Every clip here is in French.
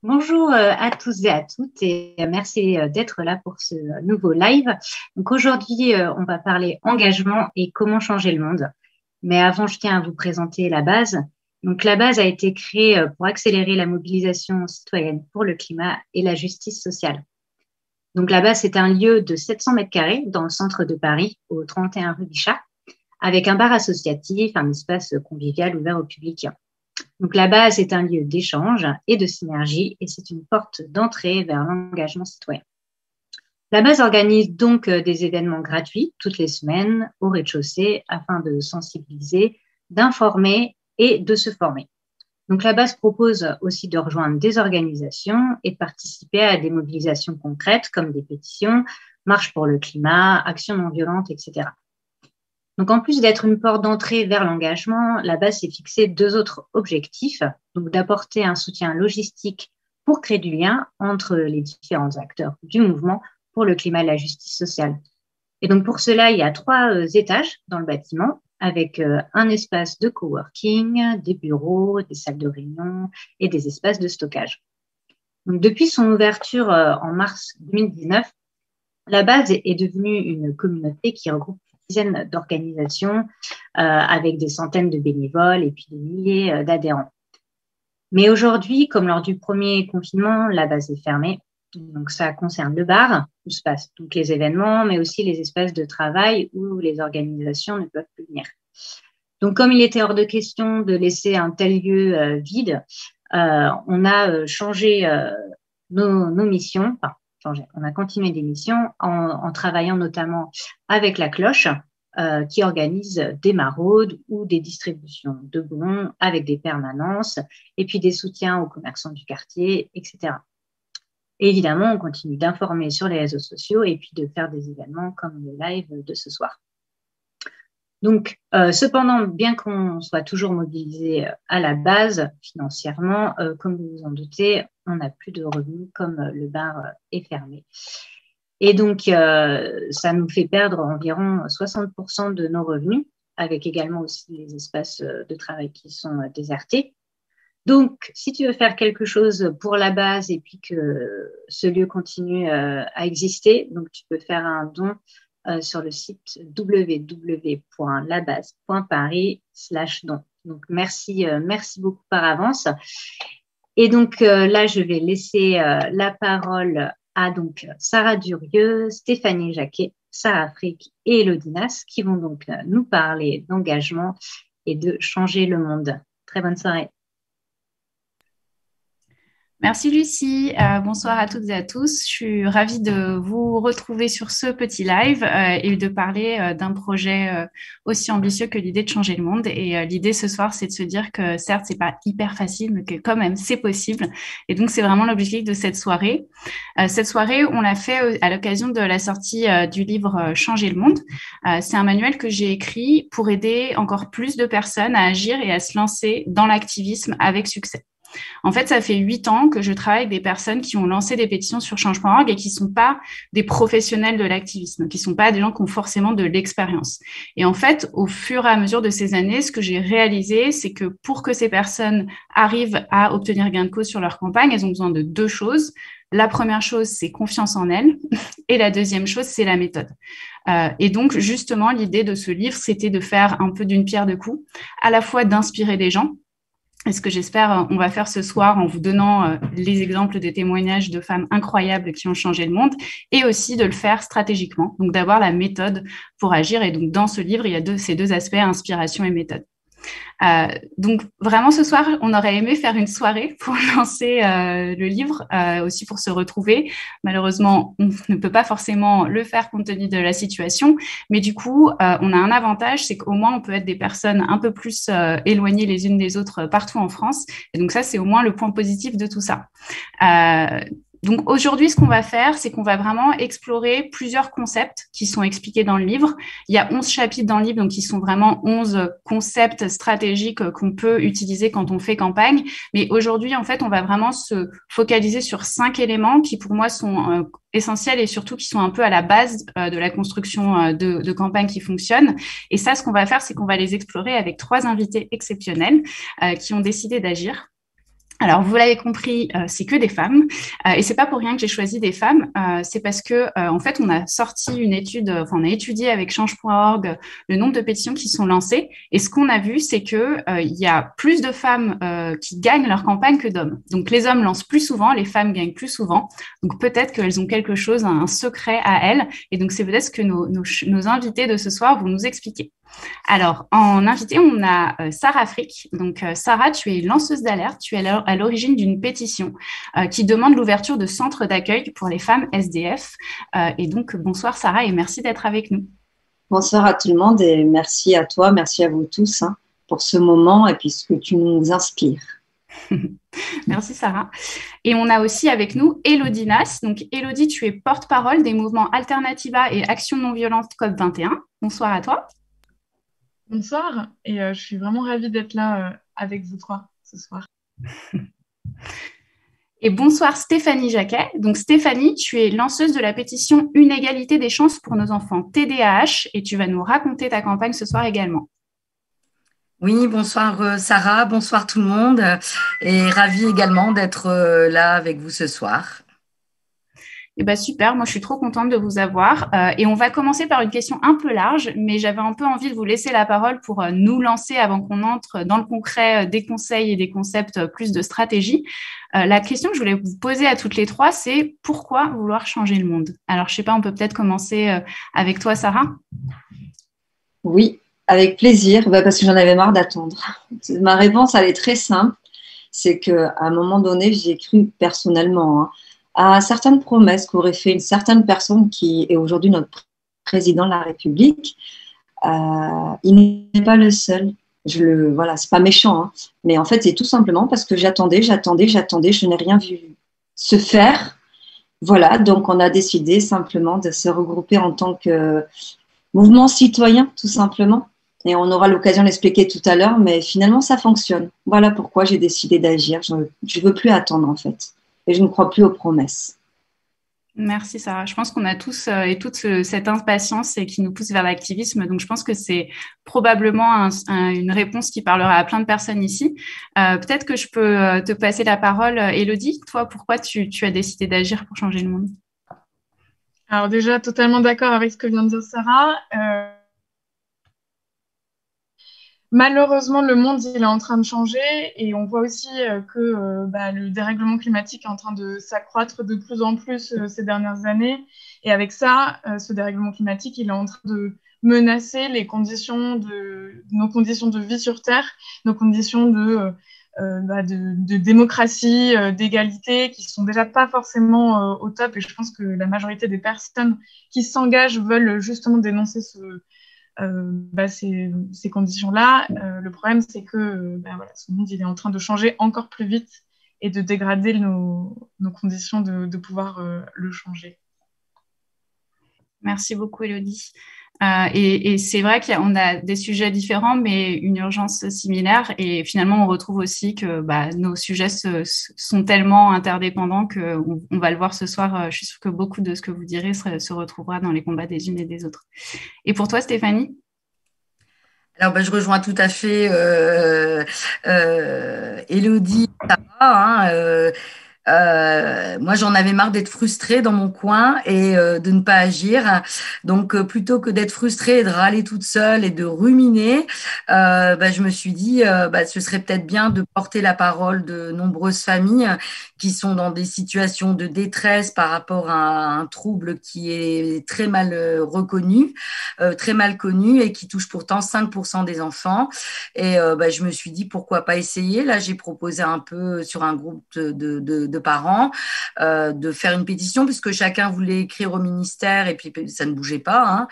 Bonjour à tous et à toutes et merci d'être là pour ce nouveau live. Donc aujourd'hui, on va parler engagement et comment changer le monde. Mais avant, je tiens à vous présenter la base. Donc la base a été créée pour accélérer la mobilisation citoyenne pour le climat et la justice sociale. Donc la base, c'est un lieu de 700 mètres carrés dans le centre de Paris, au 31 rue Bichat, avec un bar associatif, un espace convivial ouvert au public. Donc la base est un lieu d'échange et de synergie et c'est une porte d'entrée vers l'engagement citoyen. La base organise donc des événements gratuits toutes les semaines au rez-de-chaussée afin de sensibiliser, d'informer et de se former. Donc la base propose aussi de rejoindre des organisations et de participer à des mobilisations concrètes comme des pétitions, marches pour le climat, actions non violentes, etc. Donc, en plus d'être une porte d'entrée vers l'engagement, la base s'est fixé deux autres objectifs. Donc, d'apporter un soutien logistique pour créer du lien entre les différents acteurs du mouvement pour le climat et la justice sociale. Et donc, pour cela, il y a trois étages dans le bâtiment avec un espace de coworking, des bureaux, des salles de réunion et des espaces de stockage. Donc, depuis son ouverture en mars 2019, la base est devenue une communauté qui regroupe dizaines d'organisations avec des centaines de bénévoles et puis des milliers d'adhérents. Mais aujourd'hui, comme lors du premier confinement, la base est fermée. Donc, ça concerne le bar, où se passent donc les événements, mais aussi les espaces de travail où les organisations ne peuvent plus venir. Donc, comme il était hors de question de laisser un tel lieu vide, on a changé nos missions, on a continué des missions en travaillant notamment avec la Cloche, qui organise des maraudes ou des distributions de bons avec des permanences et puis des soutiens aux commerçants du quartier, etc. Et évidemment, on continue d'informer sur les réseaux sociaux et puis de faire des événements comme le live de ce soir. Donc, cependant, bien qu'on soit toujours mobilisé à la base financièrement, comme vous vous en doutez, on n'a plus de revenus comme le bar est fermé. Et donc, ça nous fait perdre environ 60% de nos revenus, avec également aussi les espaces de travail qui sont désertés. Donc, si tu veux faire quelque chose pour la base et puis que ce lieu continue à exister, donc tu peux faire un don sur le site www.labase.paris/don. Donc, merci beaucoup par avance. Et donc, là, je vais laisser la parole à donc Sarah Durieux, Stéphanie Jacquet, Sarah Frick et Elodie Nas qui vont donc nous parler d'engagement et de changer le monde. Très bonne soirée. Merci Lucie, bonsoir à toutes et à tous. Je suis ravie de vous retrouver sur ce petit live et de parler d'un projet aussi ambitieux que l'idée de changer le monde. Et l'idée ce soir, c'est de se dire que certes, c'est pas hyper facile, mais que quand même, c'est possible. Et donc, c'est vraiment l'objectif de cette soirée. Cette soirée, on l'a fait à l'occasion de la sortie du livre Changer le monde. C'est un manuel que j'ai écrit pour aider encore plus de personnes à agir et à se lancer dans l'activisme avec succès. En fait, ça fait 8 ans que je travaille avec des personnes qui ont lancé des pétitions sur change.org et qui ne sont pas des professionnels de l'activisme, qui ne sont pas des gens qui ont forcément de l'expérience. Et en fait, au fur et à mesure de ces années, ce que j'ai réalisé, c'est que pour que ces personnes arrivent à obtenir gain de cause sur leur campagne, elles ont besoin de deux choses. La première chose, c'est confiance en elles. Et la deuxième chose, c'est la méthode. Et donc, justement, l'idée de ce livre, c'était de faire un peu d'une pierre deux coups, à la fois d'inspirer des gens. Et ce que j'espère, on va faire ce soir en vous donnant les exemples des témoignages de femmes incroyables qui ont changé le monde et aussi de le faire stratégiquement. Donc, d'avoir la méthode pour agir. Et donc, dans ce livre, il y a ces deux aspects, inspiration et méthode. Donc vraiment ce soir, on aurait aimé faire une soirée pour lancer le livre, aussi pour se retrouver. Malheureusement, on ne peut pas forcément le faire compte tenu de la situation, mais du coup, on a un avantage, c'est qu'au moins on peut être des personnes un peu plus éloignées les unes des autres partout en France. Et donc ça, c'est au moins le point positif de tout ça. Donc aujourd'hui, ce qu'on va faire, c'est qu'on va vraiment explorer plusieurs concepts qui sont expliqués dans le livre. Il y a 11 chapitres dans le livre, donc qui sont vraiment 11 concepts stratégiques qu'on peut utiliser quand on fait campagne. Mais aujourd'hui, en fait, on va vraiment se focaliser sur 5 éléments qui, pour moi, sont essentiels et surtout qui sont un peu à la base de la construction de campagne qui fonctionne. Et ça, ce qu'on va faire, c'est qu'on va les explorer avec 3 invités exceptionnels qui ont décidé d'agir. Alors, vous l'avez compris, c'est que des femmes, et c'est pas pour rien que j'ai choisi des femmes. C'est parce que, en fait, on a sorti une étude, enfin, on a étudié avec Change.org le nombre de pétitions qui sont lancées, et ce qu'on a vu, c'est que il y a plus de femmes qui gagnent leur campagne que d'hommes. Donc, les hommes lancent plus souvent, les femmes gagnent plus souvent. Donc, peut-être qu'elles ont quelque chose, un secret à elles, et donc c'est peut-être ce que nos invités de ce soir vont nous expliquer. Alors, en invité, on a Sarah Frick. Donc, Sarah, tu es lanceuse d'alerte. Tu es à l'origine d'une pétition qui demande l'ouverture de centres d'accueil pour les femmes SDF. Et donc, bonsoir Sarah et merci d'être avec nous. Bonsoir à tout le monde et merci à toi, merci à vous tous pour ce moment et puis ce que tu nous inspires. Merci Sarah. Et on a aussi avec nous Élodie Nas. Donc, Élodie, tu es porte-parole des mouvements Alternativa et Action non violente COP21. Bonsoir à toi. Bonsoir, et je suis vraiment ravie d'être là avec vous trois ce soir. Et bonsoir Stéphanie Jacquet. Donc Stéphanie, tu es lanceuse de la pétition Une égalité des chances pour nos enfants TDAH et tu vas nous raconter ta campagne ce soir également. Oui, bonsoir Sarah, bonsoir tout le monde et ravie également d'être là avec vous ce soir. Eh ben super, moi je suis trop contente de vous avoir et on va commencer par une question un peu large, mais j'avais un peu envie de vous laisser la parole pour nous lancer avant qu'on entre dans le concret des conseils et des concepts plus de stratégie. La question que je voulais vous poser à toutes les trois, c'est pourquoi vouloir changer le monde? Alors je sais pas, on peut peut-être commencer avec toi Sarah. Oui, avec plaisir, parce que j'en avais marre d'attendre. Ma réponse, elle est très simple, c'est qu'à un moment donné, j'ai cru personnellement à certaines promesses qu'aurait fait une certaine personne qui est aujourd'hui notre président de la République. Il n'est pas le seul. Voilà, c'est pas méchant, mais en fait, c'est tout simplement parce que j'attendais, je n'ai rien vu se faire. Voilà, donc on a décidé simplement de se regrouper en tant que mouvement citoyen, tout simplement. Et on aura l'occasion d'expliquer tout à l'heure, mais finalement, ça fonctionne. Voilà pourquoi j'ai décidé d'agir. Je ne veux plus attendre, en fait. Et je ne crois plus aux promesses. Merci Sarah. Je pense qu'on a tous et toutes cette impatience et qui nous pousse vers l'activisme. Donc je pense que c'est probablement une réponse qui parlera à plein de personnes ici. Peut-être que je peux te passer la parole, Élodie. Toi, pourquoi tu as décidé d'agir pour changer le monde? Alors déjà, totalement d'accord avec ce que vient de dire Sarah. Malheureusement, le monde il est en train de changer et on voit aussi que le dérèglement climatique est en train de s'accroître de plus en plus ces dernières années. Et avec ça, ce dérèglement climatique, il est en train de menacer nos conditions de vie sur Terre, nos conditions de démocratie, d'égalité, qui sont déjà pas forcément au top. Et je pense que la majorité des personnes qui s'engagent veulent justement dénoncer ces conditions-là. Le problème, c'est que ce monde il est en train de changer encore plus vite et de dégrader nos conditions de pouvoir le changer. Merci beaucoup, Élodie. Et c'est vrai qu'on a des sujets différents, mais une urgence similaire. Et finalement, on retrouve aussi que nos sujets sont tellement interdépendants qu'on va le voir ce soir. Je suis sûre que beaucoup de ce que vous direz se retrouvera dans les combats des unes et des autres. Et pour toi, Stéphanie? Alors, je rejoins tout à fait Élodie, Sarah, moi, j'en avais marre d'être frustrée dans mon coin et de ne pas agir. Donc, plutôt que d'être frustrée et de râler toute seule et de ruminer, je me suis dit, ce serait peut-être bien de porter la parole de nombreuses familles qui sont dans des situations de détresse par rapport à un trouble qui est très mal reconnu, très mal connu et qui touche pourtant 5% des enfants. Et je me suis dit, pourquoi pas essayer? Là, j'ai proposé un peu sur un groupe de parents de faire une pétition puisque chacun voulait écrire au ministère et puis ça ne bougeait pas.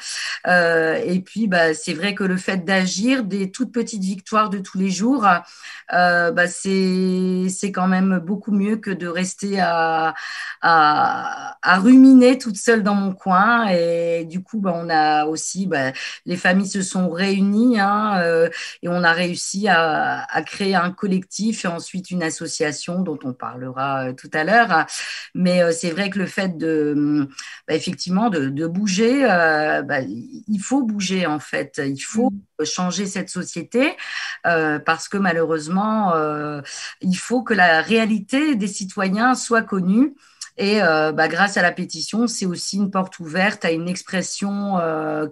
Et puis, c'est vrai que le fait d'agir, des toutes petites victoires de tous les jours, c'est quand même beaucoup mieux que de rester à ruminer toute seule dans mon coin. Et du coup, on a aussi, les familles se sont réunies et on a réussi à créer un collectif et ensuite une association dont on parlera tout à l'heure. Mais c'est vrai que le fait effectivement, de bouger, il faut bouger en fait. Il faut changer cette société parce que malheureusement, il faut que la réalité des citoyens soit connue. Et grâce à la pétition, c'est aussi une porte ouverte à une expression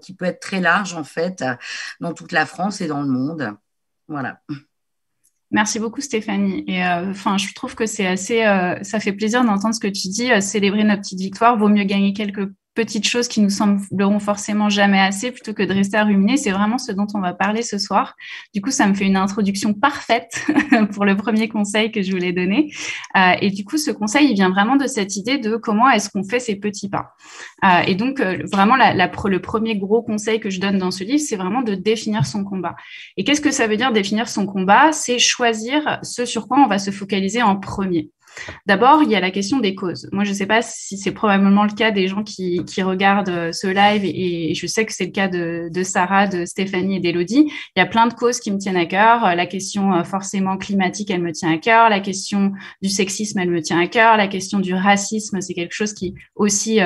qui peut être très large en fait dans toute la France et dans le monde. Voilà. Merci beaucoup Stéphanie. Et je trouve que c'est assez, ça fait plaisir d'entendre ce que tu dis. Célébrer nos petites victoires, vaut mieux gagner quelques petites choses qui nous sembleront forcément jamais assez plutôt que de rester à ruminer. C'est vraiment ce dont on va parler ce soir. Du coup, ça me fait une introduction parfaite pour le premier conseil que je voulais donner. Et du coup, ce conseil, il vient vraiment de cette idée de comment est-ce qu'on fait ces petits pas. Et donc, vraiment, le premier gros conseil que je donne dans ce livre, c'est vraiment de définir son combat. Et qu'est-ce que ça veut dire définir son combat? C'est choisir ce sur quoi on va se focaliser en premier. D'abord, il y a la question des causes. Moi, je ne sais pas si c'est probablement le cas des gens qui regardent ce live et je sais que c'est le cas de Sarah, de Stéphanie et d'Élodie. Il y a plein de causes qui me tiennent à cœur. La question forcément climatique, elle me tient à cœur. La question du sexisme, elle me tient à cœur. La question du racisme, c'est quelque chose qui aussi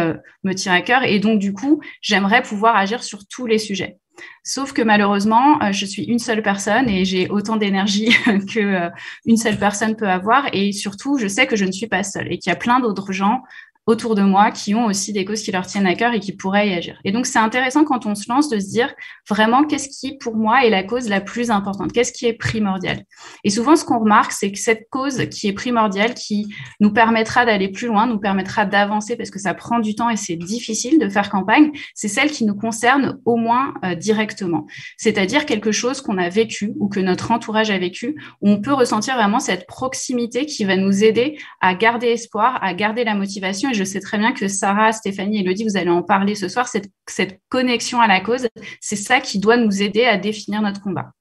me tient à cœur. Et donc, du coup, j'aimerais pouvoir agir sur tous les sujets. Sauf que malheureusement, je suis une seule personne et j'ai autant d'énergie qu'une seule personne peut avoir. Et surtout, je sais que je ne suis pas seule et qu'il y a plein d'autres gens autour de moi qui ont aussi des causes qui leur tiennent à cœur et qui pourraient y agir. Et donc, c'est intéressant quand on se lance de se dire vraiment qu'est-ce qui, pour moi, est la cause la plus importante, qu'est-ce qui est primordial. Et souvent, ce qu'on remarque, c'est que cette cause qui est primordiale, qui nous permettra d'aller plus loin, nous permettra d'avancer parce que ça prend du temps et c'est difficile de faire campagne, c'est celle qui nous concerne au moins directement. C'est-à-dire quelque chose qu'on a vécu ou que notre entourage a vécu, où on peut ressentir vraiment cette proximité qui va nous aider à garder espoir, à garder la motivation. Et je sais très bien que Sarah, Stéphanie et Élodie, vous allez en parler ce soir, cette connexion à la cause, c'est ça qui doit nous aider à définir notre combat.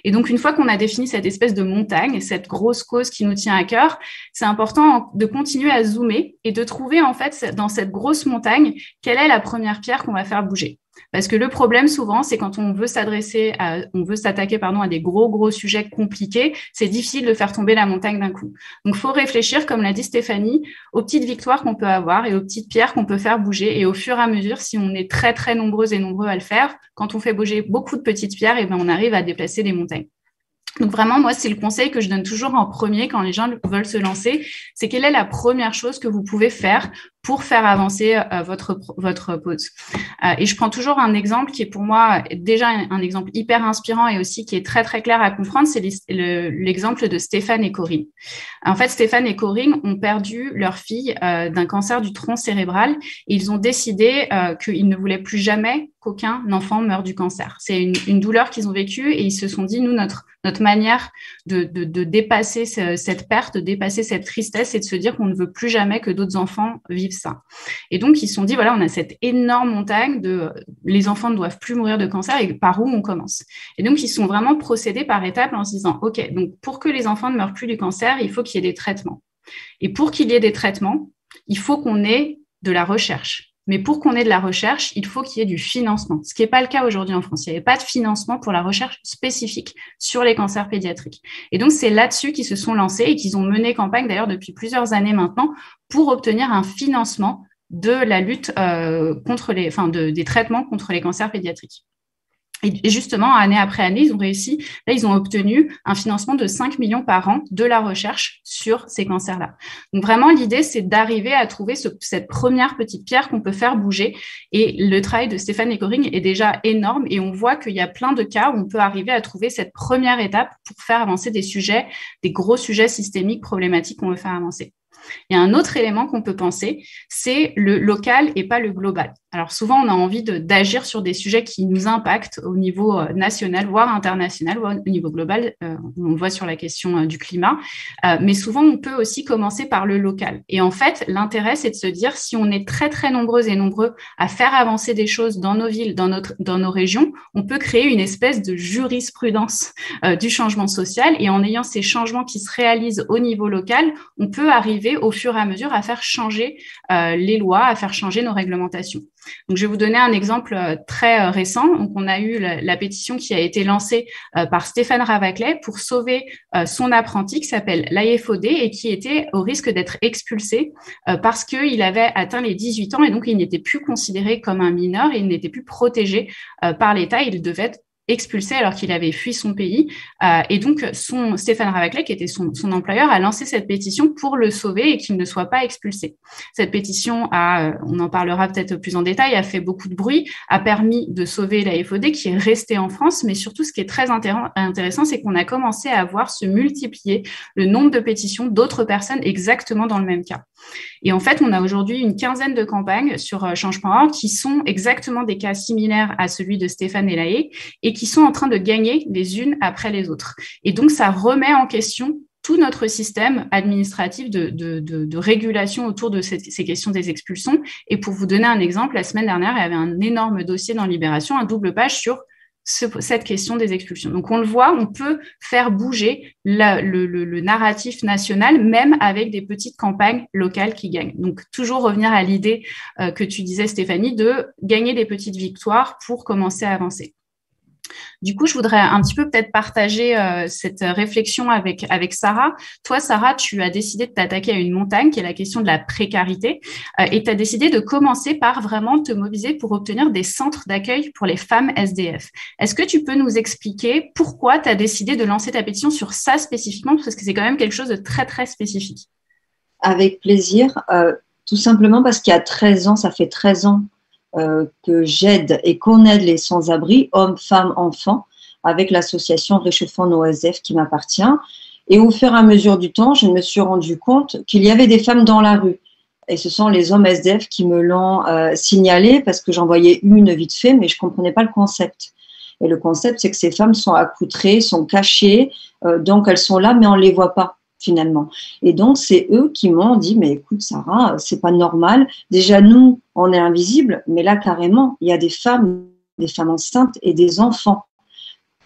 Et donc, une fois qu'on a défini cette espèce de montagne, cette grosse cause qui nous tient à cœur, c'est important de continuer à zoomer et de trouver, en fait, dans cette grosse montagne, quelle est la première pierre qu'on va faire bouger. Parce que le problème, souvent, c'est quand on veut s'attaquer, à des gros sujets compliqués, c'est difficile de faire tomber la montagne d'un coup. Donc, il faut réfléchir, comme l'a dit Stéphanie, aux petites victoires qu'on peut avoir et aux petites pierres qu'on peut faire bouger. Et au fur et à mesure, si on est très, très nombreuses et nombreux à le faire, quand on fait bouger beaucoup de petites pierres, on arrive à déplacer des montagnes. Donc vraiment, moi, c'est le conseil que je donne toujours en premier quand les gens veulent se lancer, c'est quelle est la première chose que vous pouvez faire pour faire avancer votre cause. Et je prends toujours un exemple qui est pour moi déjà un exemple hyper inspirant et aussi qui est très, très clair à comprendre, c'est l'exemple de Stéphane et Corinne. En fait, Stéphane et Corinne ont perdu leur fille d'un cancer du tronc cérébral et ils ont décidé qu'ils ne voulaient plus jamais qu'aucun enfant meure du cancer. C'est une douleur qu'ils ont vécue et ils se sont dit, nous, notre manière de dépasser cette perte, de dépasser cette tristesse, c'est de se dire qu'on ne veut plus jamais que d'autres enfants vivent ça. Et donc, ils se sont dit, voilà, on a cette énorme montagne les enfants ne doivent plus mourir de cancer et par où on commence. Et donc, ils sont vraiment procédés par étapes en se disant, OK, donc pour que les enfants ne meurent plus du cancer, il faut qu'il y ait des traitements. Et pour qu'il y ait des traitements, il faut qu'on ait de la recherche. Mais pour qu'on ait de la recherche, il faut qu'il y ait du financement, ce qui n'est pas le cas aujourd'hui en France. Il n'y avait pas de financement pour la recherche spécifique sur les cancers pédiatriques. Et donc, c'est là-dessus qu'ils se sont lancés et qu'ils ont mené campagne, d'ailleurs, depuis plusieurs années maintenant, pour obtenir un financement de la lutte des traitements contre les cancers pédiatriques. Et justement, année après année, ils ont réussi. Là, ils ont obtenu un financement de 5 millions par an de la recherche sur ces cancers-là. Donc, vraiment, l'idée, c'est d'arriver à trouver cette première petite pierre qu'on peut faire bouger. Et le travail de Stéphane et Corinne est déjà énorme. Et on voit qu'il y a plein de cas où on peut arriver à trouver cette première étape pour faire avancer des sujets, des gros sujets systémiques, problématiques qu'on veut faire avancer. Il y a un autre élément qu'on peut penser, c'est le local et pas le global. Alors souvent, on a envie d'agir sur des sujets qui nous impactent au niveau national, voire international, voire au niveau global. On le voit sur la question du climat. Mais souvent, on peut aussi commencer par le local. Et en fait, l'intérêt, c'est de se dire, si on est très, très nombreuses et nombreux à faire avancer des choses dans nos villes, dans nos régions, on peut créer une espèce de jurisprudence du changement social. Et en ayant ces changements qui se réalisent au niveau local, on peut arriver aider au fur et à mesure à faire changer les lois, à faire changer nos réglementations. Donc, je vais vous donner un exemple très récent. Donc, on a eu la pétition qui a été lancée par Stéphane Ravaclet pour sauver son apprenti qui s'appelle l'AFOD et qui était au risque d'être expulsé parce qu'il avait atteint les 18 ans et donc il n'était plus considéré comme un mineur et il n'était plus protégé par l'État. Il devait être expulsé alors qu'il avait fui son pays. Et donc, Stéphane Ravaclet, qui était son employeur, a lancé cette pétition pour le sauver et qu'il ne soit pas expulsé. Cette pétition on en parlera peut-être plus en détail, a fait beaucoup de bruit, a permis de sauver la FOD qui est restée en France, mais surtout, ce qui est très intéressant, c'est qu'on a commencé à voir se multiplier le nombre de pétitions d'autres personnes exactement dans le même cas. Et en fait, on a aujourd'hui une quinzaine de campagnes sur Change.org qui sont exactement des cas similaires à celui de Stéphane et Laë et qui sont en train de gagner les unes après les autres. Et donc, ça remet en question tout notre système administratif de régulation autour de ces questions des expulsions. Et pour vous donner un exemple, la semaine dernière, il y avait un énorme dossier dans Libération, un double page sur cette question des expulsions. Donc, on le voit, on peut faire bouger le narratif national, même avec des petites campagnes locales qui gagnent. Donc, toujours revenir à l'idée que tu disais, Stéphanie, de gagner des petites victoires pour commencer à avancer. Du coup, je voudrais un petit peu peut-être partager cette réflexion avec Sarah. Toi, Sarah, tu as décidé de t'attaquer à une montagne qui est la question de la précarité et tu as décidé de commencer par vraiment te mobiliser pour obtenir des centres d'accueil pour les femmes SDF. Est-ce que tu peux nous expliquer pourquoi tu as décidé de lancer ta pétition sur ça spécifiquement, parce que c'est quand même quelque chose de très, très spécifique? Avec plaisir, tout simplement parce qu'il y a 13 ans, ça fait 13 ans que j'aide et qu'on aide les sans-abri, hommes, femmes, enfants, avec l'association Réchauffons nos SDF qui m'appartient. Et au fur et à mesure du temps, je me suis rendu compte qu'il y avait des femmes dans la rue. Et ce sont les hommes SDF qui me l'ont signalé parce que j'en voyais une vite fait, mais je ne comprenais pas le concept. Et le concept, c'est que ces femmes sont accoutrées, sont cachées, donc elles sont là, mais on ne les voit pas finalement. Et donc, c'est eux qui m'ont dit, mais écoute, Sarah, c'est pas normal. Déjà, nous, on est invisibles, mais là, carrément, il y a des femmes enceintes et des enfants.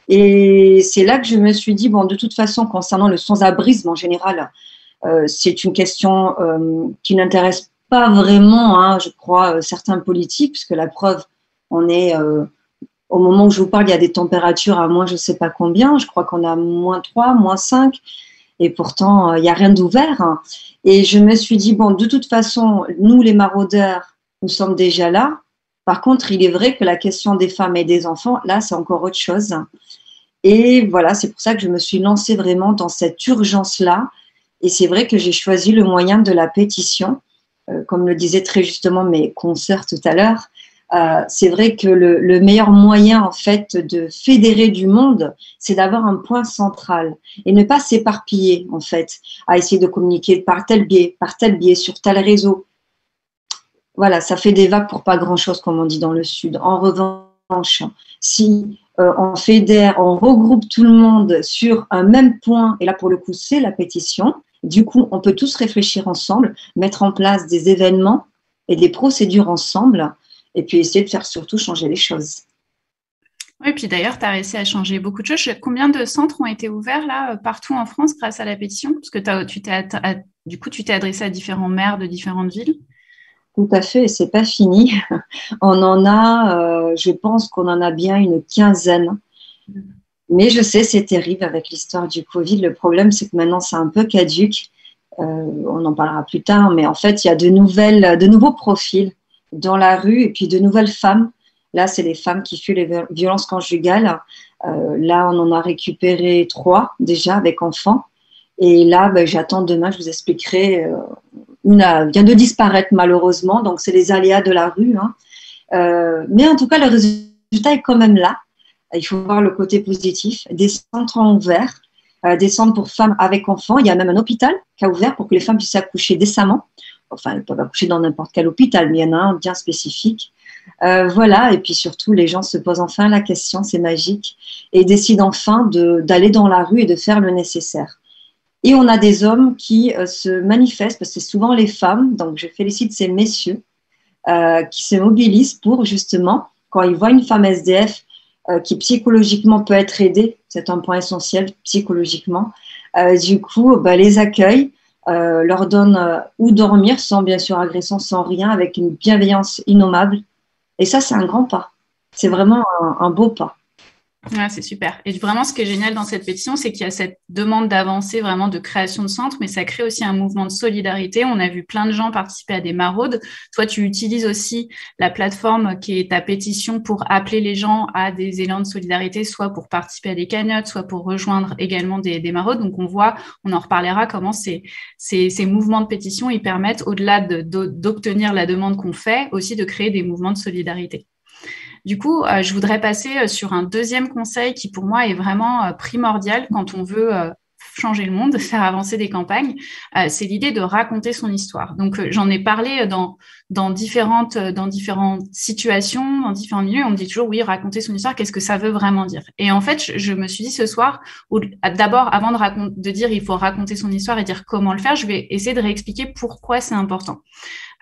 Et c'est là que je me suis dit, bon, de toute façon, concernant le sans-abrisme en général, c'est une question qui n'intéresse pas vraiment, hein, je crois, certains politiques, puisque la preuve, on est, au moment où je vous parle, il y a des températures à moins je ne sais pas combien, je crois qu'on a -3, -5, et pourtant, il n'y a rien d'ouvert. Et je me suis dit, bon, de toute façon, nous, les maraudeurs, nous sommes déjà là. Par contre, il est vrai que la question des femmes et des enfants, là, c'est encore autre chose. Et voilà, c'est pour ça que je me suis lancée vraiment dans cette urgence-là. Et c'est vrai que j'ai choisi le moyen de la pétition. Comme le disaient très justement mes consoeurs tout à l'heure, c'est vrai que le meilleur moyen, en fait, de fédérer du monde, c'est d'avoir un point central et ne pas s'éparpiller, en fait, à essayer de communiquer par tel biais, sur tel réseau. Voilà, ça fait des vagues pour pas grand-chose, comme on dit dans le Sud. En revanche, si on fédère, on regroupe tout le monde sur un même point, et là, pour le coup, c'est la pétition, du coup, on peut tous réfléchir ensemble, mettre en place des événements et des procédures ensemble, et puis essayer de faire surtout changer les choses. Oui, puis d'ailleurs, tu as réussi à changer beaucoup de choses. Combien de centres ont été ouverts là, partout en France grâce à la pétition? Parce que du coup, tu t'es adressé à différents maires de différentes villes. Tout à fait, et c'est pas fini. On en a, je pense qu'on en a bien une quinzaine. Mais je sais, c'est terrible avec l'histoire du Covid. Le problème, c'est que maintenant, c'est un peu caduque. On en parlera plus tard, mais en fait, il y a de nouveaux profils dans la rue et puis de nouvelles femmes. Là, c'est les femmes qui fuient les violences conjugales. Là, on en a récupéré 3 déjà avec enfants. Et là, j'attends demain, je vous expliquerai. Une vient de disparaître malheureusement, donc c'est les aléas de la rue. Mais en tout cas, le résultat est quand même là. Il faut voir le côté positif. Des centres ont ouvert, des centres pour femmes avec enfants. Il y a même un hôpital qui a ouvert pour que les femmes puissent accoucher décemment. Enfin, elles peuvent accoucher dans n'importe quel hôpital, mais il y en a un bien spécifique. Voilà, et puis surtout, les gens se posent enfin la question, c'est magique, et décident enfin d'aller dans la rue et de faire le nécessaire. Et on a des hommes qui se manifestent, parce que c'est souvent les femmes, donc je félicite ces messieurs, qui se mobilisent pour justement, quand ils voient une femme SDF qui psychologiquement peut être aidée, c'est un point essentiel psychologiquement, du coup, les accueillent, leur donne où dormir sans bien sûr agression, sans rien, avec une bienveillance innommable. Et ça, c'est un grand pas. C'est vraiment un beau pas. Ouais, c'est super. Et vraiment, ce qui est génial dans cette pétition, c'est qu'il y a cette demande d'avancée, vraiment de création de centres, mais ça crée aussi un mouvement de solidarité. On a vu plein de gens participer à des maraudes. Toi, tu utilises aussi la plateforme qui est ta pétition pour appeler les gens à des élans de solidarité, soit pour participer à des cagnottes, soit pour rejoindre également des maraudes. Donc, on voit, on en reparlera, comment ces mouvements de pétition, ils permettent, au-delà d'obtenir la demande qu'on fait, aussi de créer des mouvements de solidarité. Du coup, je voudrais passer sur un deuxième conseil qui, pour moi, est vraiment primordial quand on veut changer le monde, faire avancer des campagnes. C'est l'idée de raconter son histoire. Donc, j'en ai parlé dans différentes situations, dans différents milieux. On me dit toujours, oui, raconter son histoire, qu'est-ce que ça veut vraiment dire? Et en fait, je me suis dit ce soir, d'abord, avant de dire il faut raconter son histoire et dire comment le faire, je vais essayer de réexpliquer pourquoi c'est important.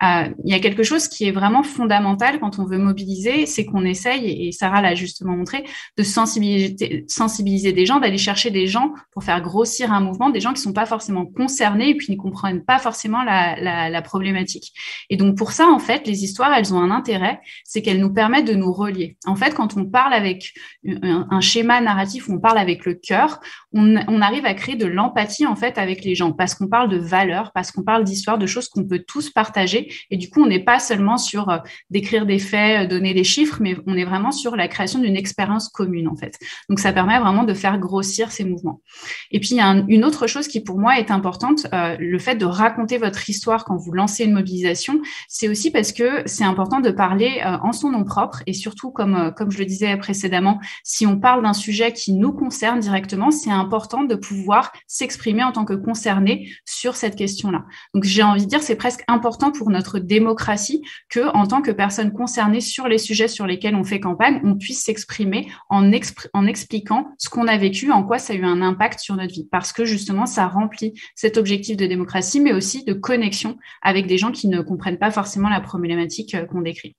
Il y a quelque chose qui est vraiment fondamental quand on veut mobiliser, c'est qu'on essaye, et Sarah l'a justement montré, de sensibiliser des gens, d'aller chercher des gens pour faire grossir un mouvement, des gens qui ne sont pas forcément concernés et puis ne comprennent pas forcément la problématique. Et donc pour ça, en fait, les histoires, elles ont un intérêt, c'est qu'elles nous permettent de nous relier. En fait, quand on parle avec un schéma narratif, on parle avec le cœur, on arrive à créer de l'empathie en fait avec les gens, parce qu'on parle de valeurs, parce qu'on parle d'histoires, de choses qu'on peut tous partager. Et du coup, on n'est pas seulement sur décrire des faits, donner des chiffres, mais on est vraiment sur la création d'une expérience commune, en fait. Donc, ça permet vraiment de faire grossir ces mouvements. Et puis, il y a une autre chose qui, pour moi, est importante, le fait de raconter votre histoire quand vous lancez une mobilisation, c'est aussi parce que c'est important de parler en son nom propre et surtout, comme je le disais précédemment, si on parle d'un sujet qui nous concerne directement, c'est important de pouvoir s'exprimer en tant que concerné sur cette question-là. Donc, j'ai envie de dire, c'est presque important pour notre démocratie que, en tant que personne concernée sur les sujets sur lesquels on fait campagne, on puisse s'exprimer en expliquant ce qu'on a vécu, en quoi ça a eu un impact sur notre vie, parce que justement, ça remplit cet objectif de démocratie, mais aussi de connexion avec des gens qui ne comprennent pas forcément la problématique qu'on décrit.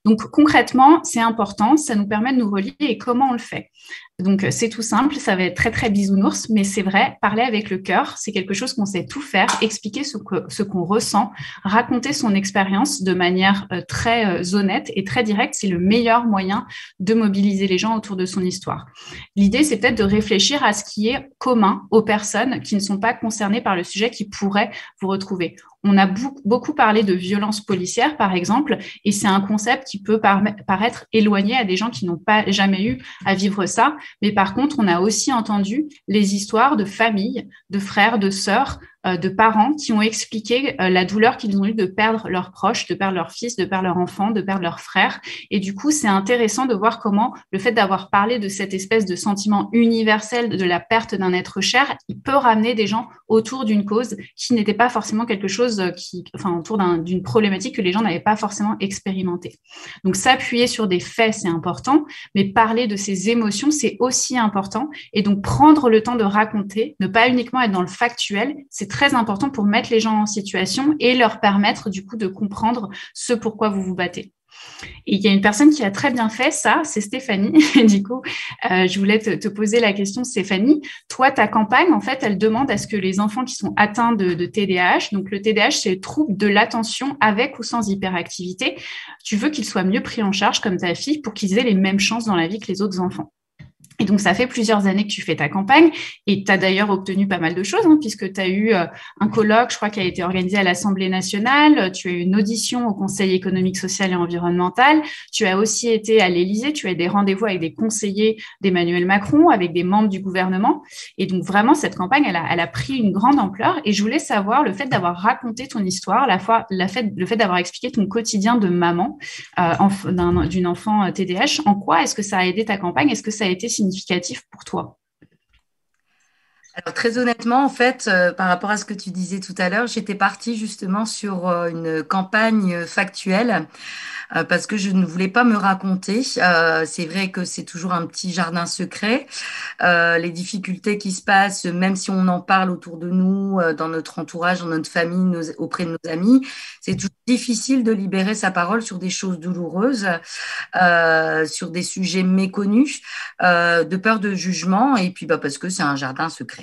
Donc concrètement, c'est important, ça nous permet de nous relier et comment on le fait. Donc c'est tout simple, ça va être très très bisounours, mais c'est vrai, parler avec le cœur, c'est quelque chose qu'on sait tout faire, expliquer ce qu'on ressent, raconter son expérience de manière très honnête et très directe, c'est le meilleur moyen de mobiliser les gens autour de son histoire. L'idée, c'est peut-être de réfléchir à ce qui est commun aux personnes qui ne sont pas concernées par le sujet, qui pourraient vous retrouver. On a beaucoup parlé de violence policière, par exemple, et c'est un concept qui peut paraître éloigné à des gens qui n'ont pas jamais eu à vivre ça. Mais par contre, on a aussi entendu les histoires de familles, de frères, de sœurs, de parents qui ont expliqué la douleur qu'ils ont eue de perdre leurs proches, de perdre leur fils, de perdre leur enfant, de perdre leur frère. Et du coup, c'est intéressant de voir comment le fait d'avoir parlé de cette espèce de sentiment universel de la perte d'un être cher, il peut ramener des gens autour d'une cause qui n'était pas forcément quelque chose autour d'une problématique que les gens n'avaient pas forcément expérimenté. Donc, s'appuyer sur des faits, c'est important, mais parler de ses émotions, c'est aussi important. Et donc, prendre le temps de raconter, ne pas uniquement être dans le factuel, c'est très important pour mettre les gens en situation et leur permettre du coup de comprendre ce pourquoi vous vous battez. Et il y a une personne qui a très bien fait ça, c'est Stéphanie. Et du coup, je voulais te poser la question, Stéphanie. Toi, ta campagne, en fait, elle demande à ce que les enfants qui sont atteints de TDAH, donc le TDAH, c'est le trouble de l'attention avec ou sans hyperactivité, tu veux qu'ils soient mieux pris en charge comme ta fille pour qu'ils aient les mêmes chances dans la vie que les autres enfants. Et donc, ça fait plusieurs années que tu fais ta campagne et tu as d'ailleurs obtenu pas mal de choses, puisque tu as eu un colloque, je crois, qui a été organisé à l'Assemblée nationale, tu as eu une audition au Conseil économique, social et environnemental, tu as aussi été à l'Élysée, tu as eu des rendez-vous avec des conseillers d'Emmanuel Macron, avec des membres du gouvernement. Et donc, vraiment, cette campagne, elle a pris une grande ampleur. Et je voulais savoir, le fait d'avoir raconté ton histoire, le fait d'avoir expliqué ton quotidien de maman d'une enfant TDAH, en quoi est-ce que ça a aidé ta campagne? Est-ce que ça a été significatif pour toi? Alors, très honnêtement, en fait, par rapport à ce que tu disais tout à l'heure, j'étais partie justement sur une campagne factuelle parce que je ne voulais pas me raconter. C'est vrai que c'est toujours un petit jardin secret. Les difficultés qui se passent, même si on en parle autour de nous, dans notre entourage, dans notre famille, auprès de nos amis, c'est toujours difficile de libérer sa parole sur des choses douloureuses, sur des sujets méconnus, de peur de jugement, et puis parce que c'est un jardin secret.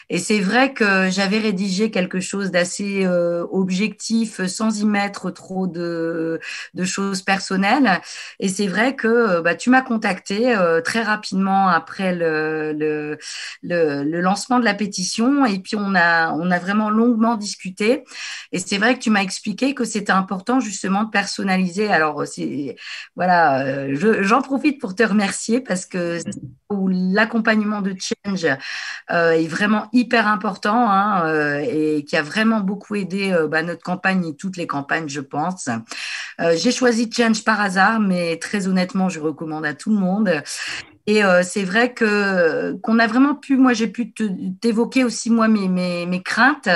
Et c'est vrai que j'avais rédigé quelque chose d'assez objectif sans y mettre trop de choses personnelles. Et c'est vrai que tu m'as contacté très rapidement après le lancement de la pétition. Et puis, on a vraiment longuement discuté. Et c'est vrai que tu m'as expliqué que c'était important justement de personnaliser. Alors, voilà, j'en profite pour te remercier parce que où l'accompagnement de Change est vraiment hyper important et qui a vraiment beaucoup aidé notre campagne et toutes les campagnes, je pense. J'ai choisi Change par hasard, mais très honnêtement, je recommande à tout le monde. Et c'est vrai qu'on a vraiment pu, moi j'ai pu t'évoquer aussi moi mes craintes,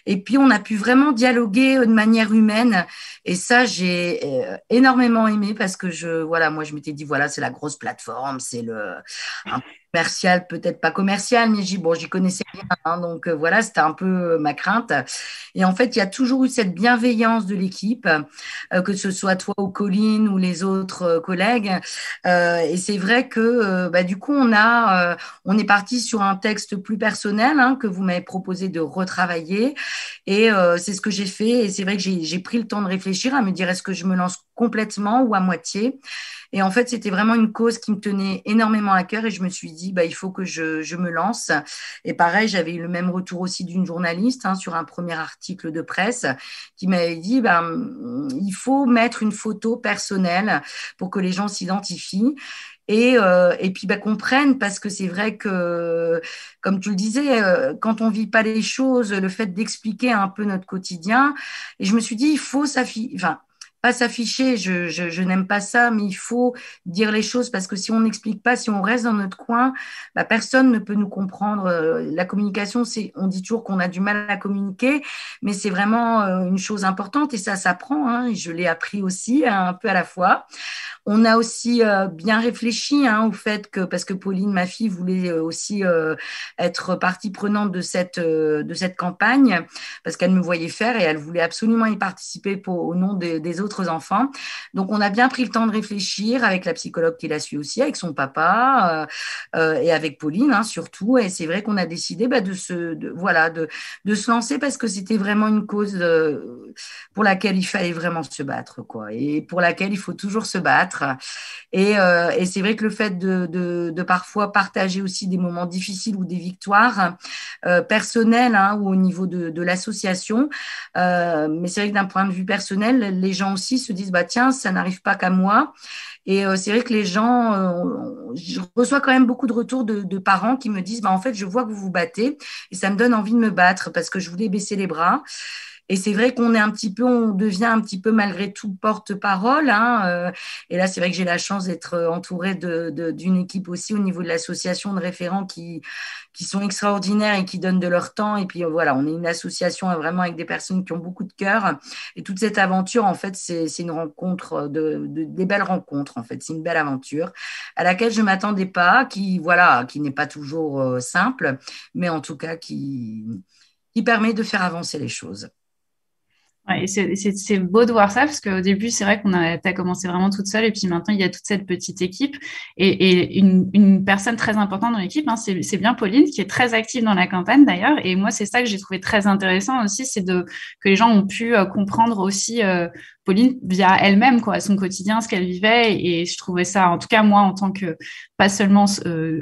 et puis on a pu vraiment dialoguer de manière humaine, et ça j'ai énormément aimé parce que moi je m'étais dit voilà c'est la grosse plateforme, c'est un commercial, peut-être pas commercial, mais j'y connaissais rien, donc voilà, c'était un peu ma crainte. Et en fait, il y a toujours eu cette bienveillance de l'équipe, que ce soit toi ou Colline ou les autres collègues. Et c'est vrai que du coup, on est parti sur un texte plus personnel que vous m'avez proposé de retravailler. Et c'est ce que j'ai fait. Et c'est vrai que j'ai pris le temps de réfléchir à me dire est-ce que je me lance complètement ou à moitié. Et en fait, c'était vraiment une cause qui me tenait énormément à cœur et je me suis dit, il faut que je me lance. Et pareil, j'avais eu le même retour aussi d'une journaliste sur un premier article de presse qui m'avait dit, il faut mettre une photo personnelle pour que les gens s'identifient. Et puis comprennent, parce que c'est vrai que, comme tu le disais, quand on vit pas les choses, le fait d'expliquer un peu notre quotidien, et je me suis dit, il faut pas s'afficher, je n'aime pas ça, mais il faut dire les choses parce que si on n'explique pas, si on reste dans notre coin, personne ne peut nous comprendre. La communication, on dit toujours qu'on a du mal à communiquer, mais c'est vraiment une chose importante et ça s'apprend, et je l'ai appris aussi un peu à la fois. On a aussi bien réfléchi au fait que, parce que Pauline, ma fille, voulait aussi être partie prenante de cette campagne, parce qu'elle me voyait faire et elle voulait absolument y participer au nom des autres enfants. Donc, on a bien pris le temps de réfléchir avec la psychologue qui la suit aussi, avec son papa et avec Pauline surtout. Et c'est vrai qu'on a décidé de se lancer parce que c'était vraiment une cause pour laquelle il fallait vraiment se battre, quoi, et pour laquelle il faut toujours se battre. Et c'est vrai que le fait de parfois partager aussi des moments difficiles ou des victoires personnelles ou au niveau de l'association, mais c'est vrai que d'un point de vue personnel, les gens aussi se disent tiens, ça n'arrive pas qu'à moi. Et c'est vrai que les gens, je reçois quand même beaucoup de retours de parents qui me disent en fait, je vois que vous vous battez et ça me donne envie de me battre parce que je voulais baisser les bras. Et c'est vrai on devient un petit peu malgré tout porte-parole. Et là, c'est vrai que j'ai la chance d'être entourée d'une équipe aussi au niveau de l'association de référents qui sont extraordinaires et qui donnent de leur temps. Et puis voilà, on est une association vraiment avec des personnes qui ont beaucoup de cœur. Et toute cette aventure, en fait, c'est une rencontre, des belles rencontres, en fait. C'est une belle aventure à laquelle je ne m'attendais pas, qui n'est pas toujours simple, mais en tout cas qui permet de faire avancer les choses. Ouais, et c'est beau de voir ça parce qu'au début, c'est vrai t'as commencé vraiment toute seule et puis maintenant, il y a toute cette petite équipe et une personne très importante dans l'équipe, c'est bien Pauline qui est très active dans la campagne d'ailleurs. Et moi, c'est ça que j'ai trouvé très intéressant aussi, c'est que les gens ont pu comprendre aussi Pauline via elle-même, quoi, son quotidien, ce qu'elle vivait. Et je trouvais ça, en tout cas, moi, en tant que, pas seulement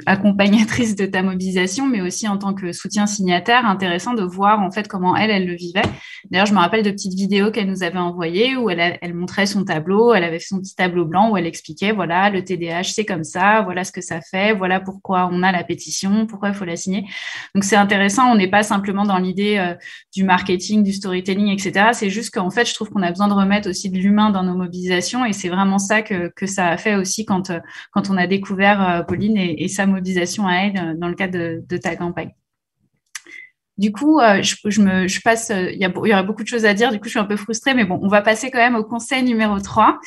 accompagnatrice de ta mobilisation, mais aussi en tant que soutien signataire, intéressant de voir, en fait, comment elle le vivait. D'ailleurs, je me rappelle de petites vidéos qu'elle nous avait envoyées où elle montrait son tableau, elle avait fait son petit tableau blanc où elle expliquait, voilà, le TDAH, c'est comme ça, voilà ce que ça fait, voilà pourquoi on a la pétition, pourquoi il faut la signer. Donc, c'est intéressant. On n'est pas simplement dans l'idée du marketing, du storytelling, etc. C'est juste qu'en fait, je trouve qu'on a besoin de remettre aussi de l'humain dans nos mobilisations et c'est vraiment ça que ça a fait aussi quand on a découvert Pauline et sa mobilisation à elle dans le cadre de ta campagne. Du coup, je passe, il y aurait beaucoup de choses à dire, du coup, je suis un peu frustrée, mais bon, on va passer quand même au conseil numéro 3.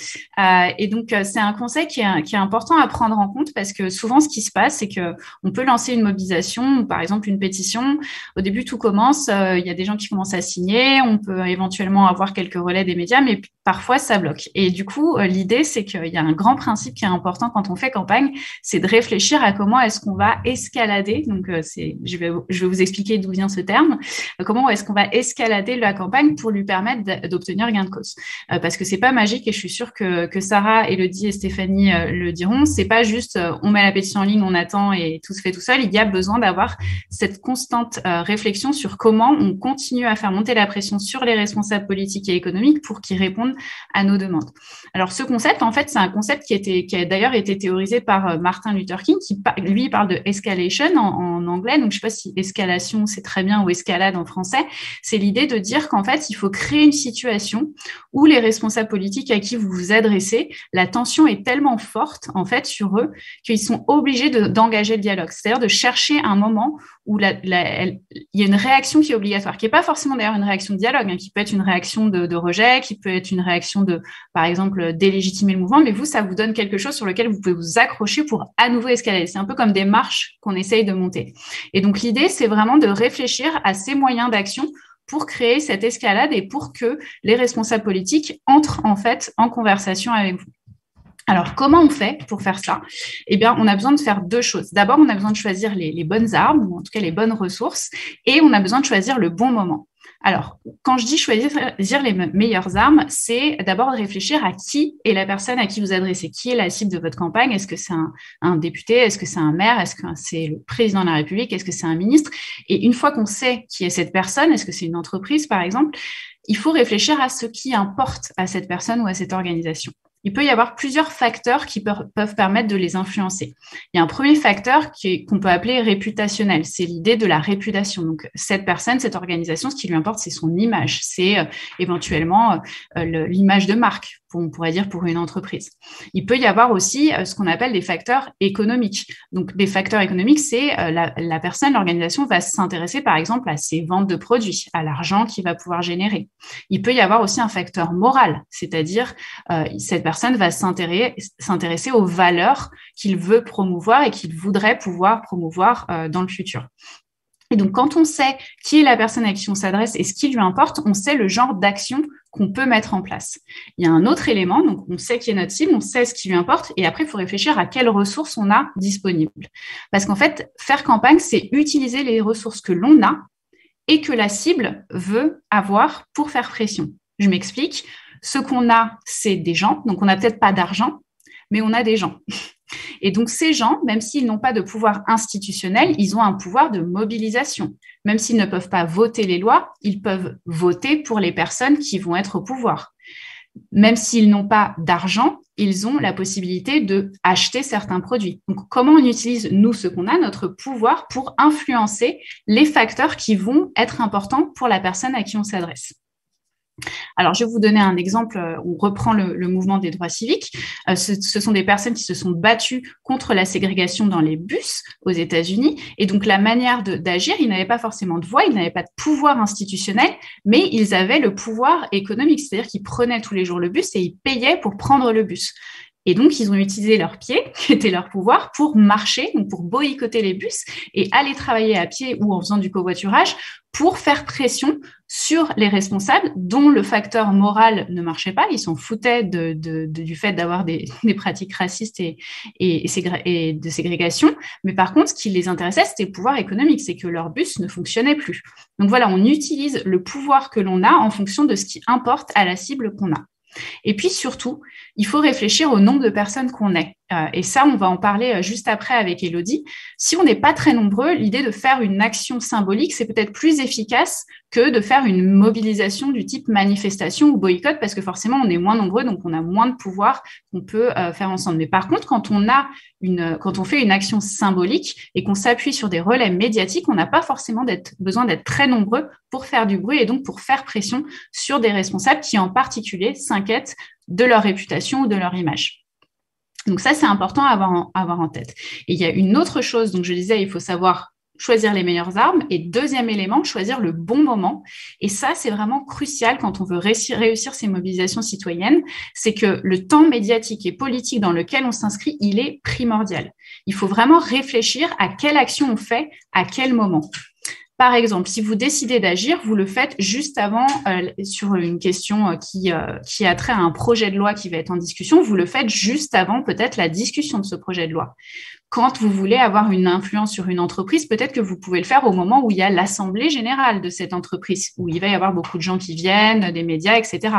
Et donc, c'est un conseil qui est important à prendre en compte parce que souvent, ce qui se passe, c'est qu'on peut lancer une mobilisation, par exemple une pétition. Au début, tout commence, il y a des gens qui commencent à signer, on peut éventuellement avoir quelques relais des médias, mais parfois, ça bloque. Et du coup, l'idée, c'est qu'il y a un grand principe qui est important quand on fait campagne, c'est de réfléchir à comment est-ce qu'on va escalader. Donc, je vais vous expliquer d'où vient ce terme. Comment est-ce qu'on va escalader la campagne pour lui permettre d'obtenir gain de cause. Parce que c'est pas magique et je suis sûre que Sarah, Élodie et Stéphanie le diront. C'est pas juste on met la pétition en ligne, on attend et tout se fait tout seul. Il y a besoin d'avoir cette constante réflexion sur comment on continue à faire monter la pression sur les responsables politiques et économiques pour qu'ils répondent à nos demandes. Alors, ce concept, en fait, c'est un concept qui a d'ailleurs été théorisé par Martin Luther King, qui, lui, parle de escalation en anglais. Donc, je ne sais pas si escalation, c'est très bien, ou escalade en français. C'est l'idée de dire qu'en fait, il faut créer une situation où les responsables politiques à qui vous vous adressez, la tension est tellement forte, en fait, sur eux, qu'ils sont obligés d'engager le dialogue. C'est-à-dire de chercher un moment où il y a une réaction qui est obligatoire, qui n'est pas forcément d'ailleurs une réaction de dialogue, hein, qui peut être une réaction de rejet, qui peut être une réaction de, par exemple, délégitimer le mouvement, mais vous, ça vous donne quelque chose sur lequel vous pouvez vous accrocher pour à nouveau escalader. C'est un peu comme des marches qu'on essaye de monter. Et donc, l'idée, c'est vraiment de réfléchir à ces moyens d'action pour créer cette escalade et pour que les responsables politiques entrent en fait en conversation avec vous. Alors, comment on fait pour faire ça? Eh bien, on a besoin de faire deux choses. D'abord, on a besoin de choisir les bonnes armes, ou en tout cas les bonnes ressources, et on a besoin de choisir le bon moment. Alors, quand je dis choisir les meilleures armes, c'est d'abord de réfléchir à qui est la personne à qui vous adressez, qui est la cible de votre campagne. Est-ce que c'est un député? Est-ce que c'est un maire? Est-ce que c'est le président de la République? Est-ce que c'est un ministre? Et une fois qu'on sait qui est cette personne, est-ce que c'est une entreprise, par exemple, il faut réfléchir à ce qui importe à cette personne ou à cette organisation. Il peut y avoir plusieurs facteurs qui peuvent permettre de les influencer. Il y a un premier facteur qu'on peut appeler réputationnel. C'est l'idée de la réputation. Donc, cette personne, cette organisation, ce qui lui importe, c'est son image. C'est éventuellement l'image de marque, on pourrait dire, pour une entreprise. Il peut y avoir aussi ce qu'on appelle des facteurs économiques. Donc, des facteurs économiques, c'est la personne, l'organisation va s'intéresser, par exemple, à ses ventes de produits, à l'argent qu'il va pouvoir générer. Il peut y avoir aussi un facteur moral, c'est-à-dire cette personne va s'intéresser aux valeurs qu'il veut promouvoir et qu'il voudrait pouvoir promouvoir dans le futur. Et donc, quand on sait qui est la personne à qui on s'adresse et ce qui lui importe, on sait le genre d'action qu'on peut mettre en place. Il y a un autre élément, donc on sait qui est notre cible, on sait ce qui lui importe, et après, il faut réfléchir à quelles ressources on a disponibles. Parce qu'en fait, faire campagne, c'est utiliser les ressources que l'on a et que la cible veut avoir pour faire pression. Je m'explique. Ce qu'on a, c'est des gens. Donc, on n'a peut-être pas d'argent, mais on a des gens. Et donc, ces gens, même s'ils n'ont pas de pouvoir institutionnel, ils ont un pouvoir de mobilisation. Même s'ils ne peuvent pas voter les lois, ils peuvent voter pour les personnes qui vont être au pouvoir. Même s'ils n'ont pas d'argent, ils ont la possibilité d'acheter certains produits. Donc, comment on utilise, nous, ce qu'on a, notre pouvoir, pour influencer les facteurs qui vont être importants pour la personne à qui on s'adresse? Alors, je vais vous donner un exemple. On reprend le mouvement des droits civiques. Ce sont des personnes qui se sont battues contre la ségrégation dans les bus aux États-Unis. Et donc, la manière d'agir, ils n'avaient pas forcément de voix, ils n'avaient pas de pouvoir institutionnel, mais ils avaient le pouvoir économique. C'est-à-dire qu'ils prenaient tous les jours le bus et ils payaient pour prendre le bus. Et donc, ils ont utilisé leurs pieds, qui était leur pouvoir, pour marcher, donc pour boycotter les bus et aller travailler à pied ou en faisant du covoiturage pour faire pression sur les responsables dont le facteur moral ne marchait pas. Ils s'en foutaient du fait d'avoir des pratiques racistes et de ségrégation. Mais par contre, ce qui les intéressait, c'était le pouvoir économique, c'est que leur bus ne fonctionnait plus. Donc voilà, on utilise le pouvoir que l'on a en fonction de ce qui importe à la cible qu'on a. Et puis surtout, il faut réfléchir au nombre de personnes qu'on est. Et ça, on va en parler juste après avec Élodie. Si on n'est pas très nombreux, l'idée de faire une action symbolique, c'est peut-être plus efficace que de faire une mobilisation du type manifestation ou boycott, parce que forcément, on est moins nombreux, donc on a moins de pouvoir qu'on peut faire ensemble. Mais par contre, quand on fait une action symbolique et qu'on s'appuie sur des relais médiatiques, on n'a pas forcément besoin d'être très nombreux pour faire du bruit et donc pour faire pression sur des responsables qui, en particulier, s'inquiètent de leur réputation ou de leur image. Donc ça, c'est important à avoir en tête. Et il y a une autre chose, donc je disais, il faut savoir choisir les meilleures armes. Et deuxième élément, choisir le bon moment. Et ça, c'est vraiment crucial quand on veut réussir ces mobilisations citoyennes. C'est que le temps médiatique et politique dans lequel on s'inscrit, il est primordial. Il faut vraiment réfléchir à quelle action on fait, à quel moment. Par exemple, si vous décidez d'agir, vous le faites juste avant sur une question qui a trait à un projet de loi qui va être en discussion, vous le faites juste avant peut-être la discussion de ce projet de loi. Quand vous voulez avoir une influence sur une entreprise, peut-être que vous pouvez le faire au moment où il y a l'assemblée générale de cette entreprise, où il va y avoir beaucoup de gens qui viennent, des médias, etc.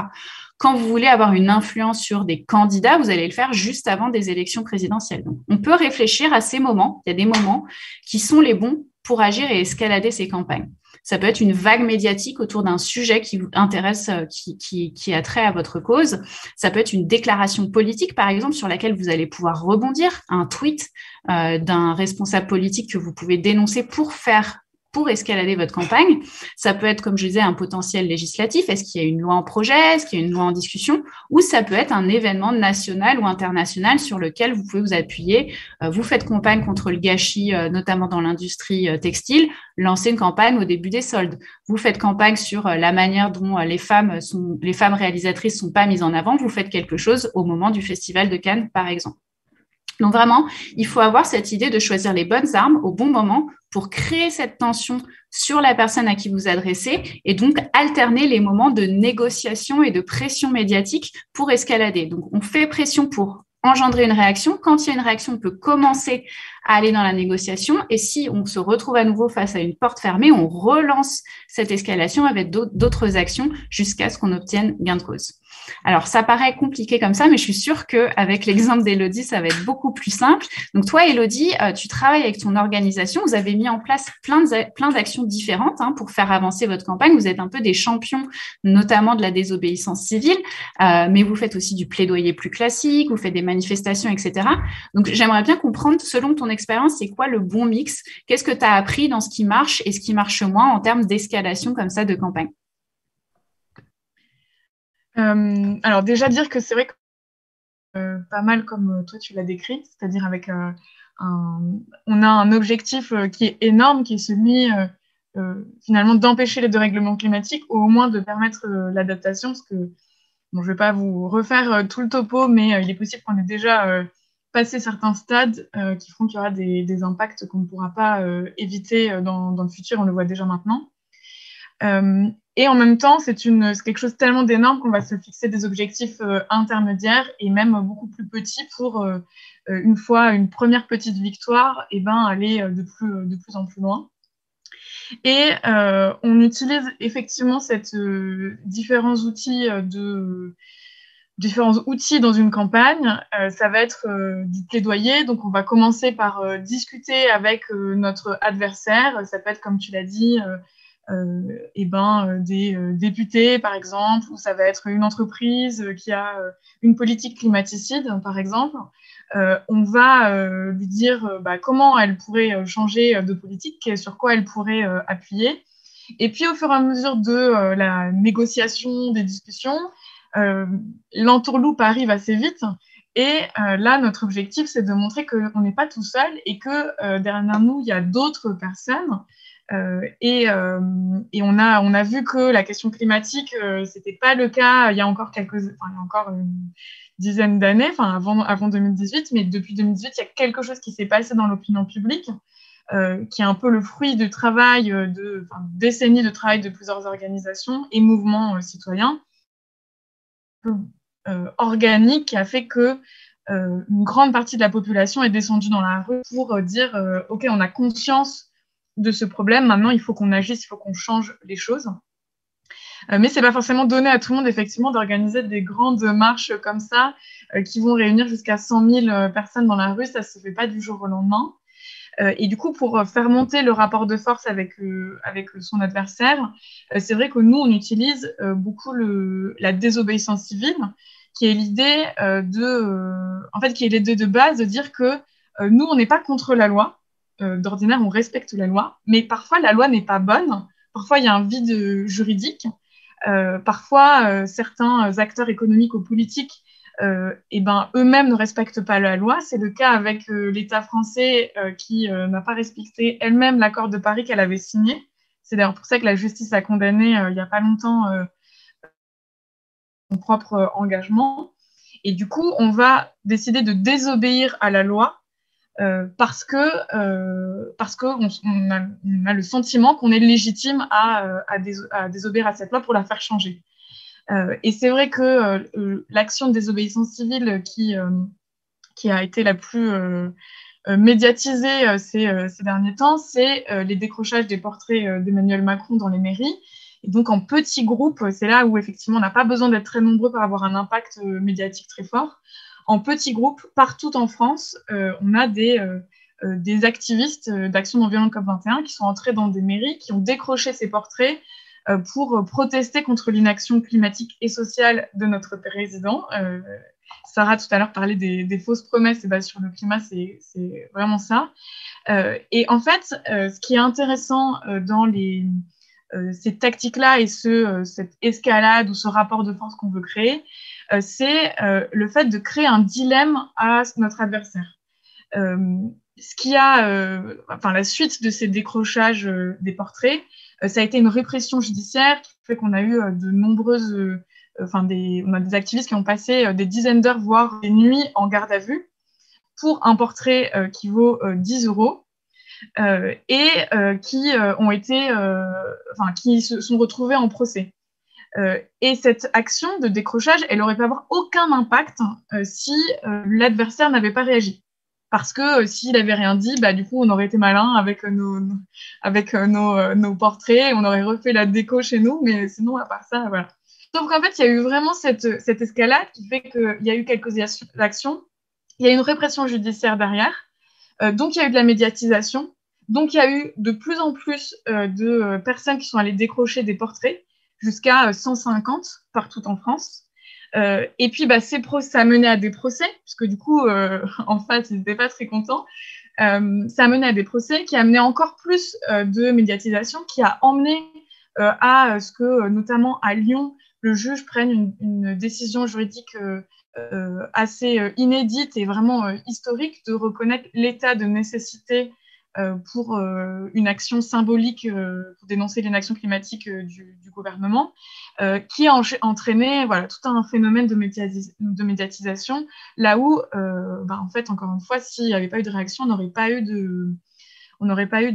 Quand vous voulez avoir une influence sur des candidats, vous allez le faire juste avant des élections présidentielles. Donc, on peut réfléchir à ces moments. Il y a des moments qui sont les bons pour agir et escalader ces campagnes. Ça peut être une vague médiatique autour d'un sujet qui vous intéresse, qui a trait à votre cause. Ça peut être une déclaration politique, par exemple, sur laquelle vous allez pouvoir rebondir, un tweet d'un responsable politique que vous pouvez dénoncer pour escalader votre campagne. Ça peut être, comme je disais, un potentiel législatif. Est-ce qu'il y a une loi en projet? Est-ce qu'il y a une loi en discussion? Ou ça peut être un événement national ou international sur lequel vous pouvez vous appuyer. Vous faites campagne contre le gâchis, notamment dans l'industrie textile. Lancez une campagne au début des soldes. Vous faites campagne sur la manière dont les femmes réalisatrices sont pas mises en avant. Vous faites quelque chose au moment du Festival de Cannes, par exemple. Donc vraiment, il faut avoir cette idée de choisir les bonnes armes au bon moment pour créer cette tension sur la personne à qui vous adressez et donc alterner les moments de négociation et de pression médiatique pour escalader. Donc, on fait pression pour engendrer une réaction. Quand il y a une réaction, on peut commencer à aller dans la négociation. Et si on se retrouve à nouveau face à une porte fermée, on relance cette escalation avec d'autres actions jusqu'à ce qu'on obtienne gain de cause. Alors, ça paraît compliqué comme ça, mais je suis sûre qu'avec l'exemple d'Élodie, ça va être beaucoup plus simple. Donc, toi, Élodie, tu travailles avec ton organisation. Vous avez mis en place plein d'actions différentes pour faire avancer votre campagne. Vous êtes un peu des champions, notamment de la désobéissance civile, mais vous faites aussi du plaidoyer plus classique, vous faites des manifestations, etc. Donc, j'aimerais bien comprendre, selon ton expérience, c'est quoi le bon mix? Qu'est-ce que tu as appris dans ce qui marche et ce qui marche moins en termes d'escalation comme ça de campagne? Alors déjà dire que c'est vrai que pas mal comme toi tu l'as décrit, c'est-à-dire avec on a un objectif qui est énorme, qui est celui finalement d'empêcher les dérèglements climatiques ou au moins de permettre l'adaptation, parce que bon, je ne vais pas vous refaire tout le topo, mais il est possible qu'on ait déjà passé certains stades qui feront qu'il y aura des impacts qu'on ne pourra pas éviter dans le futur, on le voit déjà maintenant. Et en même temps, c'est quelque chose tellement d'énorme qu'on va se fixer des objectifs intermédiaires et même beaucoup plus petits pour, une fois une première petite victoire, aller de plus en plus loin. Et on utilise effectivement différents outils dans une campagne. Ça va être du plaidoyer. Donc, on va commencer par discuter avec notre adversaire. Ça peut être, comme tu l'as dit, des députés, par exemple, ou ça va être une entreprise qui a une politique climaticide, par exemple. On va lui dire comment elle pourrait changer de politique, sur quoi elle pourrait appuyer. Et puis, au fur et à mesure de la négociation, des discussions, l'entourloupe arrive assez vite. Et là, notre objectif, c'est de montrer qu'on n'est pas tout seul et que derrière nous, il y a d'autres personnes. Et on a vu que la question climatique, c'était pas le cas il y a encore une dizaine d'années, avant 2018, mais depuis 2018, il y a quelque chose qui s'est passé dans l'opinion publique, qui est un peu le fruit du travail décennies de travail de plusieurs organisations et mouvements citoyens organiques, qui a fait que une grande partie de la population est descendue dans la rue pour dire ok, on a conscience de ce problème, maintenant il faut qu'on agisse, il faut qu'on change les choses. Mais c'est pas forcément donné à tout le monde, effectivement, d'organiser des grandes marches comme ça, qui vont réunir jusqu'à 100 000 personnes dans la rue, ça se fait pas du jour au lendemain. Et du coup, pour faire monter le rapport de force avec son adversaire, c'est vrai que nous, on utilise beaucoup la désobéissance civile, qui est l'idée de base de dire que nous, on n'est pas contre la loi. D'ordinaire, on respecte la loi, mais parfois, la loi n'est pas bonne. Parfois, il y a un vide juridique. Parfois, certains acteurs économiques ou politiques et ben, eux-mêmes ne respectent pas la loi. C'est le cas avec l'État français qui n'a pas respecté elle-même l'accord de Paris qu'elle avait signé. C'est d'ailleurs pour ça que la justice a condamné il n'y a pas longtemps son propre engagement. Et du coup, on va décider de désobéir à la loi parce qu'on a le sentiment qu'on est légitime à désobéir à cette loi pour la faire changer. Et c'est vrai que l'action de désobéissance civile qui a été la plus médiatisée ces derniers temps, c'est les décrochages des portraits d'Emmanuel Macron dans les mairies. Et donc, en petits groupes, c'est là où effectivement on n'a pas besoin d'être très nombreux pour avoir un impact médiatique très fort. En petits groupes, partout en France, on a des activistes d'Action non violente COP21 qui sont entrés dans des mairies, qui ont décroché ces portraits pour protester contre l'inaction climatique et sociale de notre président. Sarah, tout à l'heure, parlait des fausses promesses. Et ben, sur le climat, c'est vraiment ça. Et en fait, ce qui est intéressant dans ces tactiques-là et cette escalade ou ce rapport de force qu'on veut créer, c'est le fait de créer un dilemme à notre adversaire. La suite de ces décrochages des portraits, ça a été une répression judiciaire qui fait qu'on a eu de nombreuses, on a des activistes qui ont passé des dizaines d'heures, voire des nuits en garde à vue pour un portrait qui vaut 10 euros et qui se sont retrouvés en procès. Et cette action de décrochage, elle n'aurait pu avoir aucun impact si l'adversaire n'avait pas réagi. Parce que s'il avait rien dit, bah, du coup, on aurait été malin avec nos portraits, on aurait refait la déco chez nous, mais sinon, à part ça, voilà. Sauf qu'en fait, il y a eu vraiment cette escalade qui fait qu'il y a eu quelques actions, il y a eu une répression judiciaire derrière, donc il y a eu de la médiatisation, donc il y a eu de plus en plus de personnes qui sont allées décrocher des portraits, jusqu'à 150 partout en France. Et puis, bah, ça a mené à des procès, puisque du coup, en fait, ils n'étaient pas très contents. Ça a mené à des procès qui a amené encore plus de médiatisation, qui a emmené à ce que, notamment à Lyon, le juge prenne une décision juridique assez inédite et vraiment historique de reconnaître l'état de nécessité pour une action symbolique pour dénoncer l'inaction climatique du gouvernement, qui a entraîné tout un phénomène de médiatisation, là où, en fait, encore une fois, s'il n'y avait pas eu de réaction, on n'aurait pas eu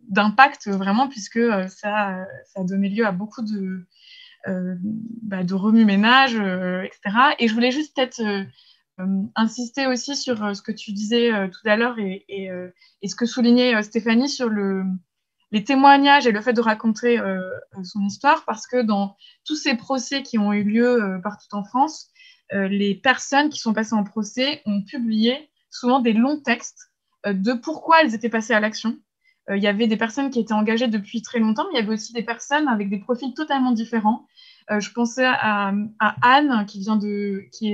d'impact vraiment, puisque ça a donné lieu à beaucoup de remue-ménage, etc. Et je voulais juste peut-être insister aussi sur ce que tu disais tout à l'heure et ce que soulignait Stéphanie sur les témoignages et le fait de raconter son histoire, parce que dans tous ces procès qui ont eu lieu partout en France, les personnes qui sont passées en procès ont publié souvent des longs textes de pourquoi elles étaient passées à l'action. Il y avait des personnes qui étaient engagées depuis très longtemps, mais il y avait aussi des personnes avec des profils totalement différents. Je pensais à Anne, qui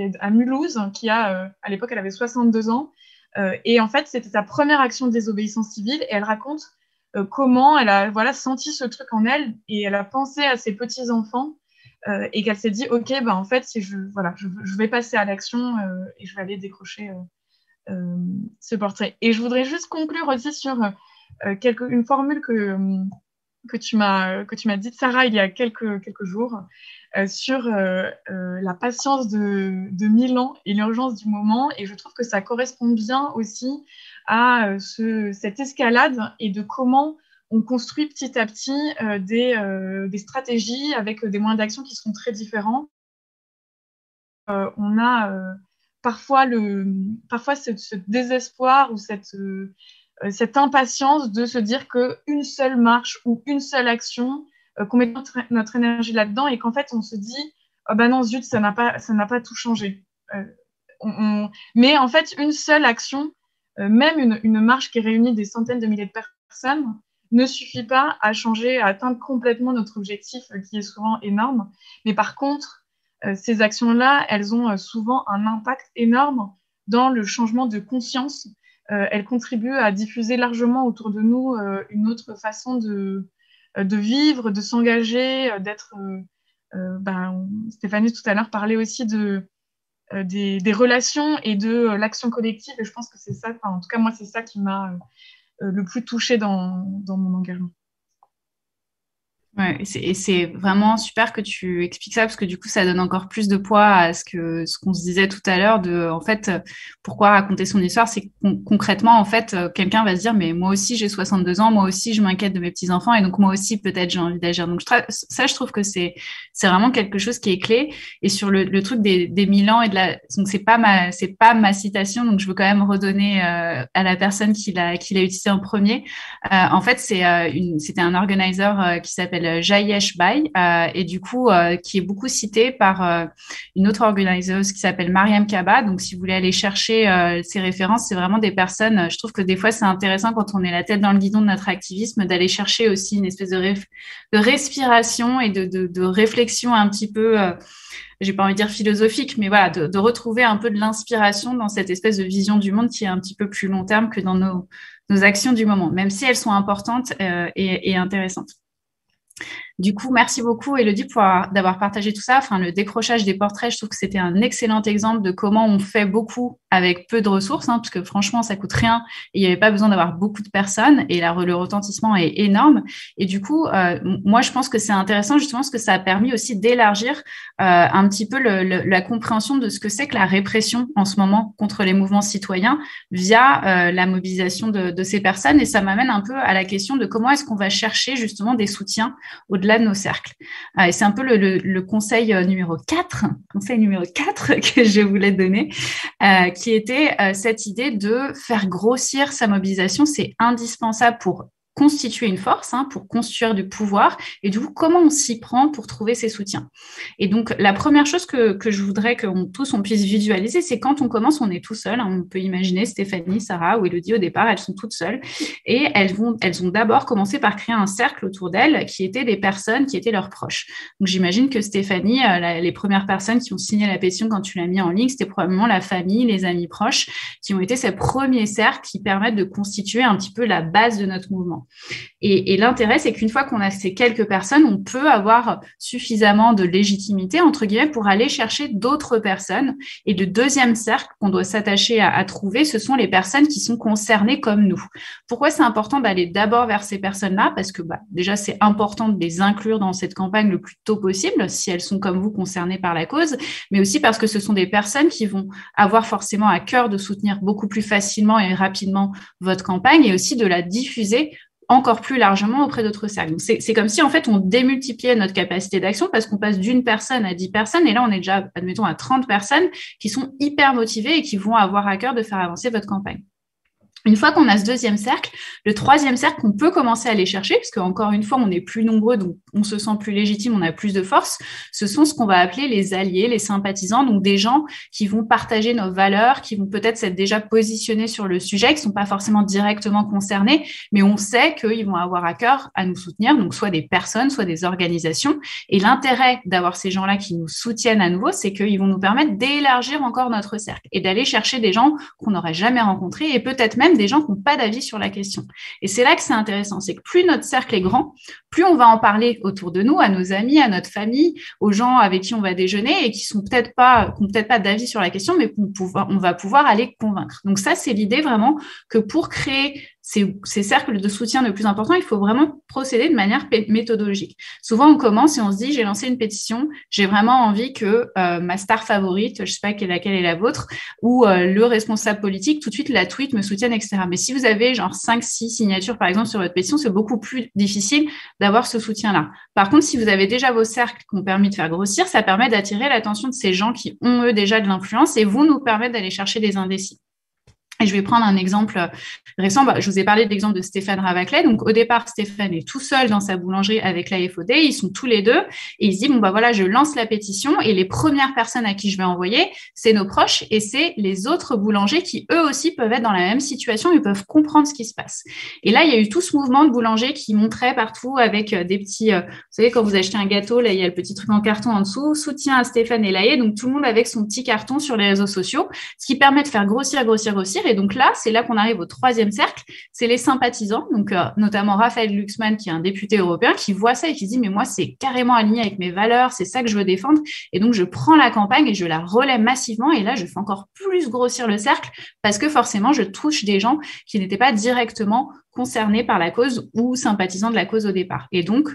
est à Mulhouse, qui à l'époque, elle avait 62 ans. Et en fait, c'était sa première action de désobéissance civile. Et elle raconte comment elle a senti ce truc en elle. Et elle a pensé à ses petits-enfants. Et qu'elle s'est dit, OK, en fait, si je vais passer à l'action et je vais aller décrocher ce portrait. Et je voudrais juste conclure aussi sur une formule que tu m'as dit, Sarah, il y a quelques jours, sur la patience de 1000 ans et l'urgence du moment. Et je trouve que ça correspond bien aussi à cette escalade et de comment on construit petit à petit des stratégies avec des moyens d'action qui sont très différents. On a parfois ce désespoir ou cette impatience de se dire qu'une seule marche ou une seule action, qu'on met notre énergie là-dedans et qu'en fait, on se dit oh ben non, zut, ça n'a pas tout changé. Mais en fait, une seule action, même une marche qui réunit des centaines de milliers de personnes, ne suffit pas à changer, à atteindre complètement notre objectif qui est souvent énorme. Mais par contre, ces actions-là, elles ont souvent un impact énorme dans le changement de conscience. Elles contribuent à diffuser largement autour de nous une autre façon de vivre, de s'engager, d'être... Stéphanie tout à l'heure parlait aussi de des relations et de l'action collective. Et je pense que c'est ça, en tout cas, moi, c'est ça qui m'a le plus touchée dans mon engagement. Ouais, et c'est vraiment super que tu expliques ça parce que du coup, ça donne encore plus de poids à ce qu'on se disait tout à l'heure en fait, pourquoi raconter son histoire, c'est que concrètement, en fait, quelqu'un va se dire, mais moi aussi, j'ai 62 ans, moi aussi, je m'inquiète de mes petits-enfants et donc moi aussi, peut-être, j'ai envie d'agir. Donc, je trouve que c'est vraiment quelque chose qui est clé. Et sur le truc des 1000 ans donc c'est pas ma citation, donc je veux quand même redonner à la personne qui l'a utilisé en premier. En fait, c'était un organizer qui s'appelle Jayesh Bhai et du coup qui est beaucoup cité par une autre organiseuse qui s'appelle Mariam Kaba. Donc si vous voulez aller chercher ces références, c'est vraiment des personnes, je trouve que des fois c'est intéressant quand on est la tête dans le guidon de notre activisme d'aller chercher aussi une espèce de respiration et de réflexion un petit peu j'ai pas envie de dire philosophique, mais voilà, de retrouver un peu de l'inspiration dans cette espèce de vision du monde qui est un petit peu plus long terme que dans nos actions du moment, même si elles sont importantes et intéressantes. Du coup, merci beaucoup, Élodie, d'avoir partagé tout ça. Enfin, le décrochage des portraits, je trouve que c'était un excellent exemple de comment on fait beaucoup avec peu de ressources, parce que franchement, ça coûte rien et il n'y avait pas besoin d'avoir beaucoup de personnes et le retentissement est énorme. Et du coup, moi, je pense que c'est intéressant justement parce que ça a permis aussi d'élargir un petit peu la compréhension de ce que c'est que la répression en ce moment contre les mouvements citoyens via la mobilisation de ces personnes. Et ça m'amène un peu à la question de comment est-ce qu'on va chercher justement des soutiens au-delà de nos cercles. Et c'est un peu le conseil numéro 4 que je voulais donner, qui était cette idée de faire grossir sa mobilisation. C'est indispensable pour constituer une force, pour construire du pouvoir. Et du coup, comment on s'y prend pour trouver ses soutiens? Et donc, la première chose que je voudrais qu'on puisse visualiser, c'est quand on commence, on est tout seul. On peut imaginer Stéphanie, Sarah ou Élodie, au départ, elles sont toutes seules. Et elles ont d'abord commencé par créer un cercle autour d'elles qui étaient des personnes qui étaient leurs proches. Donc, j'imagine que Stéphanie, les premières personnes qui ont signé la pétition quand tu l'as mis en ligne, c'était probablement la famille, les amis proches, qui ont été ces premiers cercles qui permettent de constituer un petit peu la base de notre mouvement. Et l'intérêt, c'est qu'une fois qu'on a ces quelques personnes, on peut avoir suffisamment de légitimité, entre guillemets, pour aller chercher d'autres personnes. Et le deuxième cercle qu'on doit s'attacher à trouver, ce sont les personnes qui sont concernées comme nous. Pourquoi c'est important d'aller d'abord vers ces personnes-là? Parce que déjà, c'est important de les inclure dans cette campagne le plus tôt possible, si elles sont comme vous concernées par la cause, mais aussi parce que ce sont des personnes qui vont avoir forcément à cœur de soutenir beaucoup plus facilement et rapidement votre campagne et aussi de la diffuser encore plus largement auprès d'autres cercles. Donc, c'est comme si, en fait, on démultipliait notre capacité d'action parce qu'on passe d'une personne à 10 personnes et là, on est déjà, admettons, à 30 personnes qui sont hyper motivées et qui vont avoir à cœur de faire avancer votre campagne. Une fois qu'on a ce deuxième cercle, le troisième cercle qu'on peut commencer à aller chercher, parce qu'encore une fois, on est plus nombreux, donc on se sent plus légitime, on a plus de force, ce sont ce qu'on va appeler les alliés, les sympathisants, donc des gens qui vont partager nos valeurs, qui vont peut-être s'être déjà positionnés sur le sujet, qui ne sont pas forcément directement concernés, mais on sait qu'ils vont avoir à cœur à nous soutenir, donc soit des personnes, soit des organisations. Et l'intérêt d'avoir ces gens-là qui nous soutiennent à nouveau, c'est qu'ils vont nous permettre d'élargir encore notre cercle et d'aller chercher des gens qu'on n'aurait jamais rencontrés et peut-être même des gens qui n'ont pas d'avis sur la question. Et c'est là que c'est intéressant, c'est que plus notre cercle est grand, plus on va en parler autour de nous, à nos amis, à notre famille, aux gens avec qui on va déjeuner et qui n'ont peut-être pas d'avis sur la question, mais on va pouvoir aller convaincre. Donc ça, c'est l'idée vraiment que pour créer ces cercles de soutien le plus important, il faut vraiment procéder de manière méthodologique. Souvent, on commence et on se dit, j'ai lancé une pétition, j'ai vraiment envie que ma star favorite, je ne sais pas laquelle est la vôtre, ou le responsable politique, tout de suite la tweet, me soutienne, etc. Mais si vous avez genre 5-6 signatures, par exemple, sur votre pétition, c'est beaucoup plus difficile d'avoir ce soutien-là. Par contre, si vous avez déjà vos cercles qui ont permis de faire grossir, ça permet d'attirer l'attention de ces gens qui ont, eux, déjà de l'influence et vont nous permettre d'aller chercher des indécis. Et je vais prendre un exemple récent. Je vous ai parlé de l'exemple de Stéphane Ravaclet. Donc, au départ, Stéphane est tout seul dans sa boulangerie avec l'AFOD. Ils sont tous les deux. Et il se dit, voilà, je lance la pétition. Et les premières personnes à qui je vais envoyer, c'est nos proches et c'est les autres boulangers qui, eux aussi, peuvent être dans la même situation et peuvent comprendre ce qui se passe. Et là, il y a eu tout ce mouvement de boulangers qui montrait partout avec des petits… vous savez, quand vous achetez un gâteau, là, il y a le petit truc en carton en dessous, soutien à Stéphane Elaillé. Donc, tout le monde avec son petit carton sur les réseaux sociaux, ce qui permet de faire grossir. Et donc là, c'est là qu'on arrive au troisième cercle, c'est les sympathisants, donc notamment Raphaël Glucksmann, qui est un député européen, qui voit ça et qui se dit, mais moi, c'est carrément aligné avec mes valeurs, c'est ça que je veux défendre. Et donc, je prends la campagne et je la relais massivement. Et là, je fais encore plus grossir le cercle parce que forcément, je touche des gens qui n'étaient pas directement concernés par la cause ou sympathisants de la cause au départ. Et donc,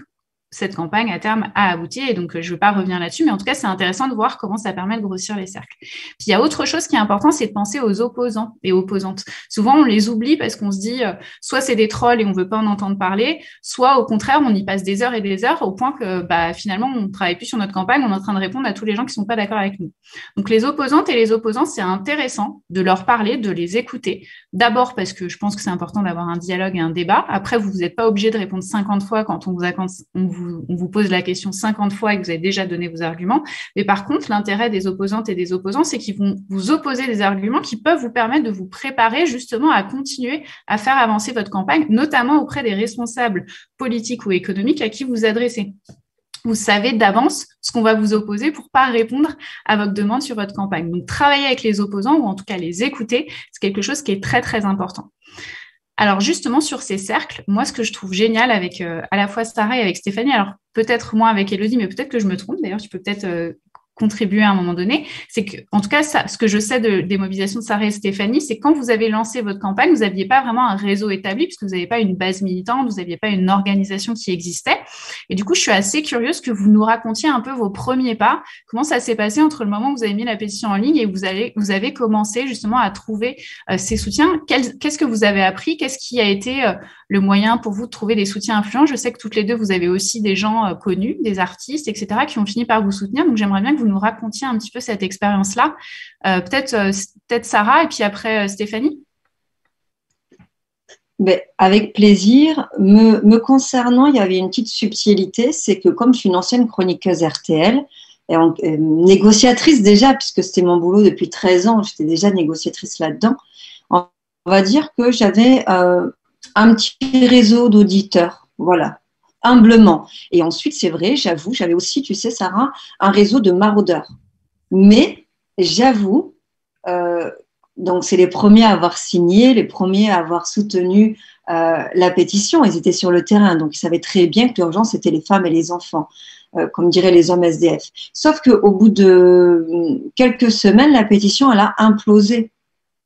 cette campagne, à terme, a abouti. Et donc, je ne veux pas revenir là-dessus, mais en tout cas, c'est intéressant de voir comment ça permet de grossir les cercles. Puis, il y a autre chose qui est important, c'est de penser aux opposants et opposantes. Souvent, on les oublie parce qu'on se dit, soit c'est des trolls et on ne veut pas en entendre parler, soit au contraire, on y passe des heures et des heures au point que finalement, on ne travaille plus sur notre campagne, on est en train de répondre à tous les gens qui ne sont pas d'accord avec nous. Donc, les opposantes et les opposants, c'est intéressant de leur parler, de les écouter. D'abord, parce que je pense que c'est important d'avoir un dialogue et un débat. Après, vous n'êtes pas obligé de répondre 50 fois quand on vous pose la question 50 fois et que vous avez déjà donné vos arguments. Mais par contre, l'intérêt des opposantes et des opposants, c'est qu'ils vont vous opposer des arguments qui peuvent vous permettre de vous préparer justement à continuer à faire avancer votre campagne, notamment auprès des responsables politiques ou économiques à qui vous adressez. Vous savez d'avance ce qu'on va vous opposer pour ne pas répondre à votre demande sur votre campagne. Donc, travailler avec les opposants ou en tout cas les écouter, c'est quelque chose qui est très, très important. Alors justement, sur ces cercles, moi, ce que je trouve génial avec à la fois Sarah et avec Stéphanie, alors peut-être moins avec Élodie, mais peut-être que je me trompe, d'ailleurs, tu peux peut-être contribuer à un moment donné, c'est que, en tout cas, ce que je sais des mobilisations de Sarah et Stéphanie, c'est que quand vous avez lancé votre campagne, vous n'aviez pas vraiment un réseau établi, puisque vous n'avez pas une base militante, vous n'aviez pas une organisation qui existait. Et du coup, je suis assez curieuse que vous nous racontiez un peu vos premiers pas, comment ça s'est passé entre le moment où vous avez mis la pétition en ligne et vous avez commencé justement à trouver ces soutiens. Qu'est-ce que vous avez appris? Qu'est-ce qui a été le moyen pour vous de trouver des soutiens influents? Je sais que toutes les deux, vous avez aussi des gens connus, des artistes, etc., qui ont fini par vous soutenir. Donc, j'aimerais bien que vous nous racontiez un petit peu cette expérience-là. Peut-être Sarah et puis après Stéphanie. Ben, avec plaisir. Me concernant, il y avait une petite subtilité, c'est que comme je suis une ancienne chroniqueuse RTL, et négociatrice déjà, puisque c'était mon boulot depuis 13 ans, j'étais déjà négociatrice là-dedans, on va dire que j'avais un petit réseau d'auditeurs, voilà, humblement. Et ensuite, c'est vrai, j'avoue, j'avais aussi, tu sais, Sarah, un réseau de maraudeurs. Mais j'avoue, donc c'est les premiers à avoir signé, les premiers à avoir soutenu la pétition. Ils étaient sur le terrain, donc ils savaient très bien que l'urgence, c'était les femmes et les enfants, comme diraient les hommes SDF. Sauf qu'au bout de quelques semaines, la pétition, elle a implosé.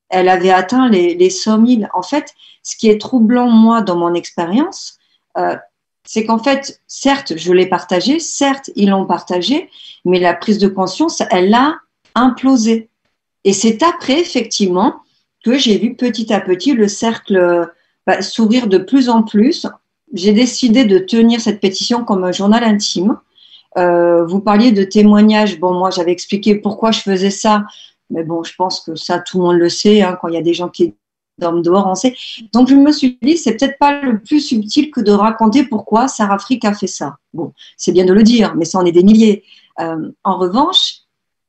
Elle avait atteint les 100 000. En fait, ce qui est troublant, moi, dans mon expérience, c'est qu'en fait, certes, je l'ai partagé, certes, ils l'ont partagé, mais la prise de conscience, elle a implosé. Et c'est après, effectivement, que j'ai vu petit à petit le cercle s'ouvrir de plus en plus. J'ai décidé de tenir cette pétition comme un journal intime. Vous parliez de témoignages. Bon, moi, j'avais expliqué pourquoi je faisais ça. Mais bon, je pense que ça, tout le monde le sait. Hein, quand il y a des gens qui dorment dehors, on sait. Donc, je me suis dit, c'est peut-être pas le plus subtil que de raconter pourquoi Sarah Frick a fait ça. Bon, c'est bien de le dire, mais ça en est des milliers. En revanche,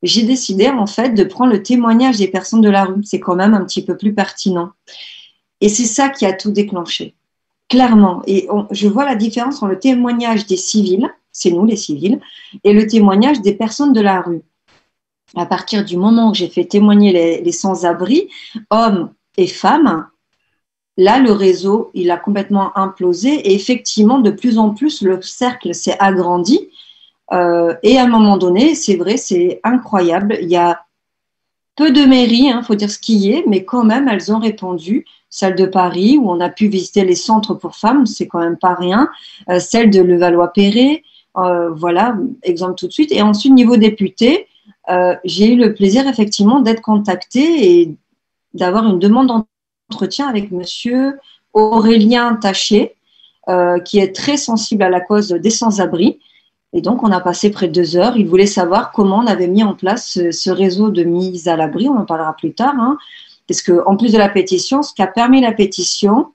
j'ai décidé, en fait, de prendre le témoignage des personnes de la rue. C'est quand même un petit peu plus pertinent. Et c'est ça qui a tout déclenché, clairement. Et je vois la différence entre le témoignage des civils, c'est nous les civils, et le témoignage des personnes de la rue. À partir du moment où j'ai fait témoigner les sans-abri, hommes et femmes, là, le réseau, il a complètement implosé et effectivement, de plus en plus, le cercle s'est agrandi. Et à un moment donné, c'est vrai, c'est incroyable. Il y a peu de mairies, faut dire ce qui est, mais quand même, elles ont répondu. Celle de Paris, où on a pu visiter les centres pour femmes, c'est quand même pas rien. Celle de Levallois-Perret, voilà, exemple tout de suite. Et ensuite, niveau député, j'ai eu le plaisir effectivement d'être contactée et d'avoir une demande d'entretien avec monsieur Aurélien Taché, qui est très sensible à la cause des sans-abri. Et donc, on a passé près de 2 heures. Il voulait savoir comment on avait mis en place ce réseau de mise à l'abri. On en parlera plus tard. Parce qu'en plus de la pétition, ce qui a permis la pétition,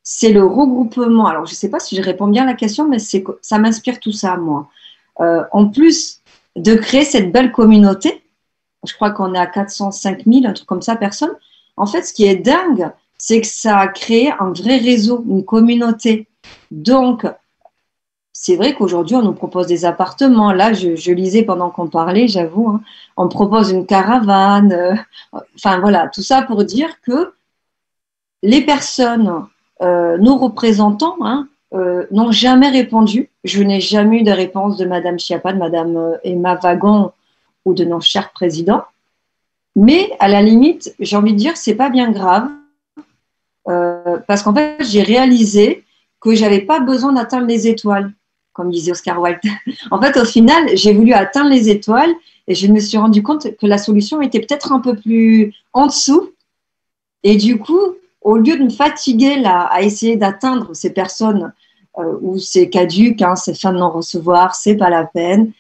c'est le regroupement. Alors, je ne sais pas si je réponds bien à la question, mais ça m'inspire tout ça, moi. En plus de créer cette belle communauté, je crois qu'on est à 405 000, un truc comme ça, personnes. En fait, ce qui est dingue, c'est que ça a créé un vrai réseau, une communauté. Donc, c'est vrai qu'aujourd'hui, on nous propose des appartements. Là, je lisais pendant qu'on parlait, j'avoue, hein, on me propose une caravane. Enfin, voilà, tout ça pour dire que les personnes, nos représentants, hein, n'ont jamais répondu. Je n'ai jamais eu de réponse de Madame Schiappa, de Madame Emma Wagon ou de nos chers présidents. Mais à la limite, j'ai envie de dire, c'est pas bien grave, parce qu'en fait, j'ai réalisé que j'avais pas besoin d'atteindre les étoiles, comme disait Oscar Wilde. En fait, au final, j'ai voulu atteindre les étoiles et je me suis rendu compte que la solution était peut-être un peu plus en dessous. Et du coup, au lieu de me fatiguer là, à essayer d'atteindre ces personnes où c'est caduque, hein, c'est fin de non-recevoir, c'est pas la peine,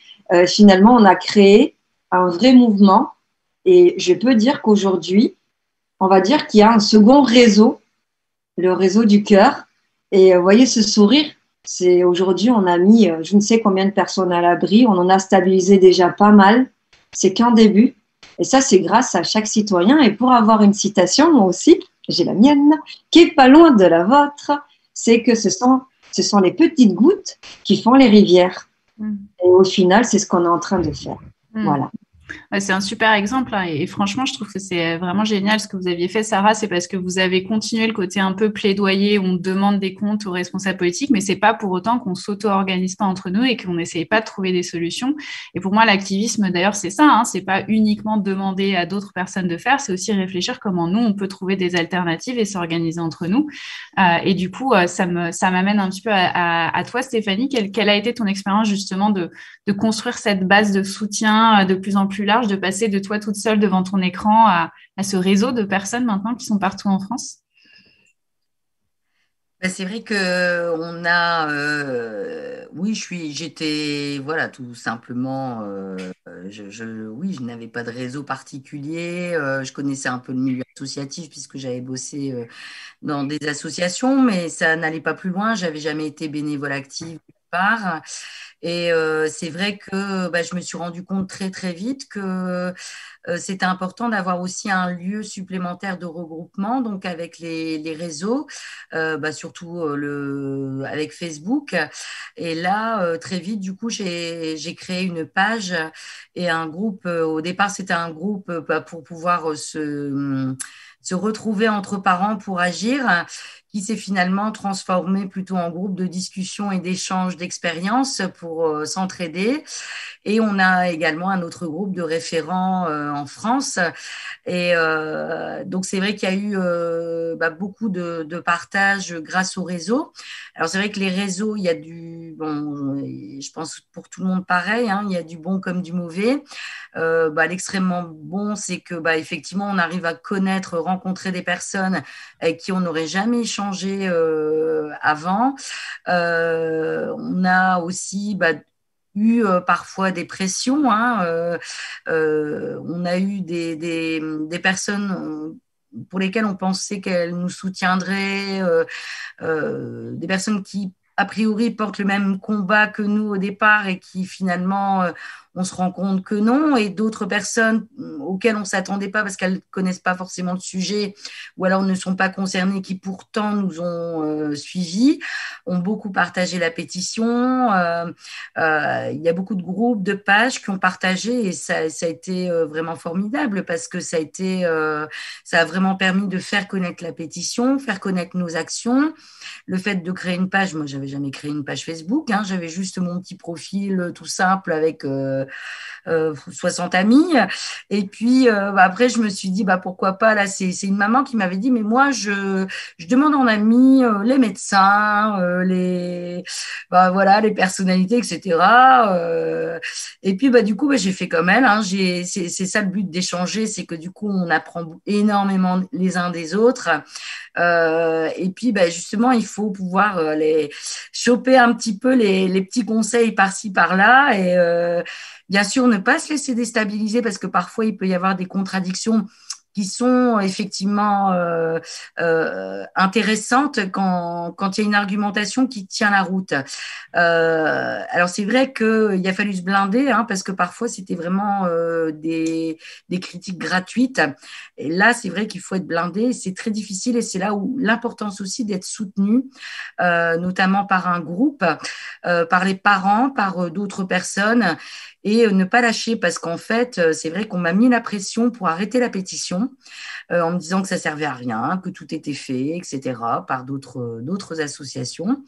finalement, on a créé un vrai mouvement. Et je peux dire qu'aujourd'hui, on va dire qu'il y a un second réseau, le réseau du cœur. Et vous voyez ce sourire, c'est aujourd'hui, on a mis je ne sais combien de personnes à l'abri, on en a stabilisé déjà pas mal. C'est qu'un début. Et ça, c'est grâce à chaque citoyen. Et pour avoir une citation, moi aussi, j'ai la mienne, qui est pas loin de la vôtre, c'est que ce sont les petites gouttes qui font les rivières. Et au final, c'est ce qu'on est en train de faire. Voilà. C'est un super exemple, hein, et franchement, je trouve que c'est vraiment génial ce que vous aviez fait, Sarah. C'est parce que vous avez continué le côté un peu plaidoyer où on demande des comptes aux responsables politiques, mais c'est pas pour autant qu'on s'auto-organise pas entre nous et qu'on n'essaye pas de trouver des solutions. Et pour moi, l'activisme, d'ailleurs, c'est ça, hein, c'est pas uniquement demander à d'autres personnes de faire, c'est aussi réfléchir comment nous, on peut trouver des alternatives et s'organiser entre nous. Et du coup, ça m'amène un petit peu à toi, Stéphanie. Quelle a été ton expérience justement de construire cette base de soutien de plus en plus large, de passer de toi toute seule devant ton écran à ce réseau de personnes maintenant qui sont partout en France? C'est vrai que on a, oui, j'étais, voilà, tout simplement, oui, je n'avais pas de réseau particulier. Je connaissais un peu le milieu associatif puisque j'avais bossé dans des associations, mais ça n'allait pas plus loin. J'avais jamais été bénévole active nulle part. Et c'est vrai que je me suis rendu compte très très vite que c'était important d'avoir aussi un lieu supplémentaire de regroupement, donc avec les réseaux, surtout avec Facebook. Et là, très vite, du coup, j'ai créé une page et un groupe. Au départ, c'était un groupe pour pouvoir se retrouver entre parents pour agir, qui s'est finalement transformé plutôt en groupe de discussion et d'échange d'expériences pour s'entraider. Et on a également un autre groupe de référents en France. Et donc, c'est vrai qu'il y a eu beaucoup de partage grâce au réseau. Alors, c'est vrai que les réseaux, il y a je pense pour tout le monde pareil, hein, il y a du bon comme du mauvais. L'extrêmement bon, c'est que effectivement, on arrive à connaître, rencontrer des personnes avec qui on n'aurait jamais échangé avant. On a aussi eu parfois des pressions. Hein, on a eu des personnes pour lesquelles on pensait qu'elles nous soutiendraient, des personnes qui a priori portent le même combat que nous au départ et qui finalement on se rend compte que non, et d'autres personnes auxquelles on ne s'attendait pas parce qu'elles ne connaissent pas forcément le sujet ou alors ne sont pas concernées, qui pourtant nous ont suivis, ont beaucoup partagé la pétition. Il y a beaucoup de groupes, de pages qui ont partagé, et ça a été vraiment formidable parce que ça a vraiment permis de faire connaître la pétition, faire connaître nos actions. Le fait de créer une page, moi j'avais jamais créé une page Facebook, hein, j'avais juste mon petit profil tout simple avec 60 amis. Et puis après, je me suis dit pourquoi pas. Là, c'est une maman qui m'avait dit, mais moi, je demande en ami les médecins, les personnalités, etc. Et puis du coup, j'ai fait comme elle. Hein, c'est ça le but d'échanger, c'est que du coup, on apprend énormément les uns des autres. Et puis, justement, il faut pouvoir les choper un petit peu les petits conseils par-ci, par-là. Et bien sûr, ne pas se laisser déstabiliser parce que parfois, il peut y avoir des contradictions qui sont effectivement intéressantes quand il y a une argumentation qui tient la route. Alors, c'est vrai qu'il a fallu se blinder, hein, parce que parfois, c'était vraiment des critiques gratuites. Et là, c'est vrai qu'il faut être blindé. C'est très difficile et c'est là où l'importance aussi d'être soutenu, notamment par un groupe, par les parents, par d'autres personnes, et ne pas lâcher, parce qu'en fait, c'est vrai qu'on m'a mis la pression pour arrêter la pétition, en me disant que ça servait à rien, que tout était fait, etc., par d'autres associations.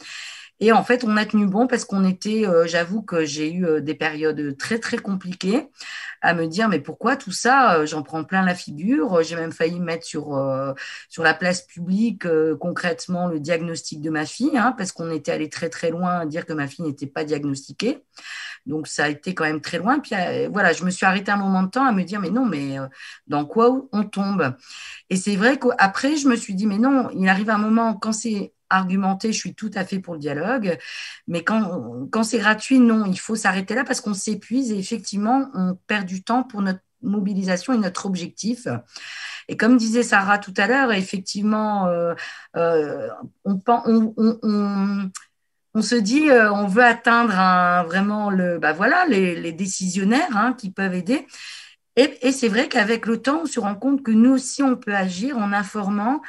Et en fait, on a tenu bon parce qu'on était, j'avoue que j'ai eu des périodes très, très compliquées à me dire, mais pourquoi tout ça? J'en prends plein la figure. J'ai même failli mettre sur la place publique concrètement le diagnostic de ma fille, hein, parce qu'on était allé très, très loin à dire que ma fille n'était pas diagnostiquée. Donc, ça a été quand même très loin. Puis, voilà, je me suis arrêtée un moment de temps à me dire, mais non, mais dans quoi on tombe? Et c'est vrai qu'après, je me suis dit, mais non, il arrive un moment, quand c'est argumenté, je suis tout à fait pour le dialogue, mais quand c'est gratuit, non, il faut s'arrêter là parce qu'on s'épuise et effectivement, on perd du temps pour notre mobilisation et notre objectif. Et comme disait Sarah tout à l'heure, effectivement, on se dit, on veut atteindre vraiment voilà, les décisionnaires, hein, qui peuvent aider. Et c'est vrai qu'avec le temps, on se rend compte que nous aussi, on peut agir en informant,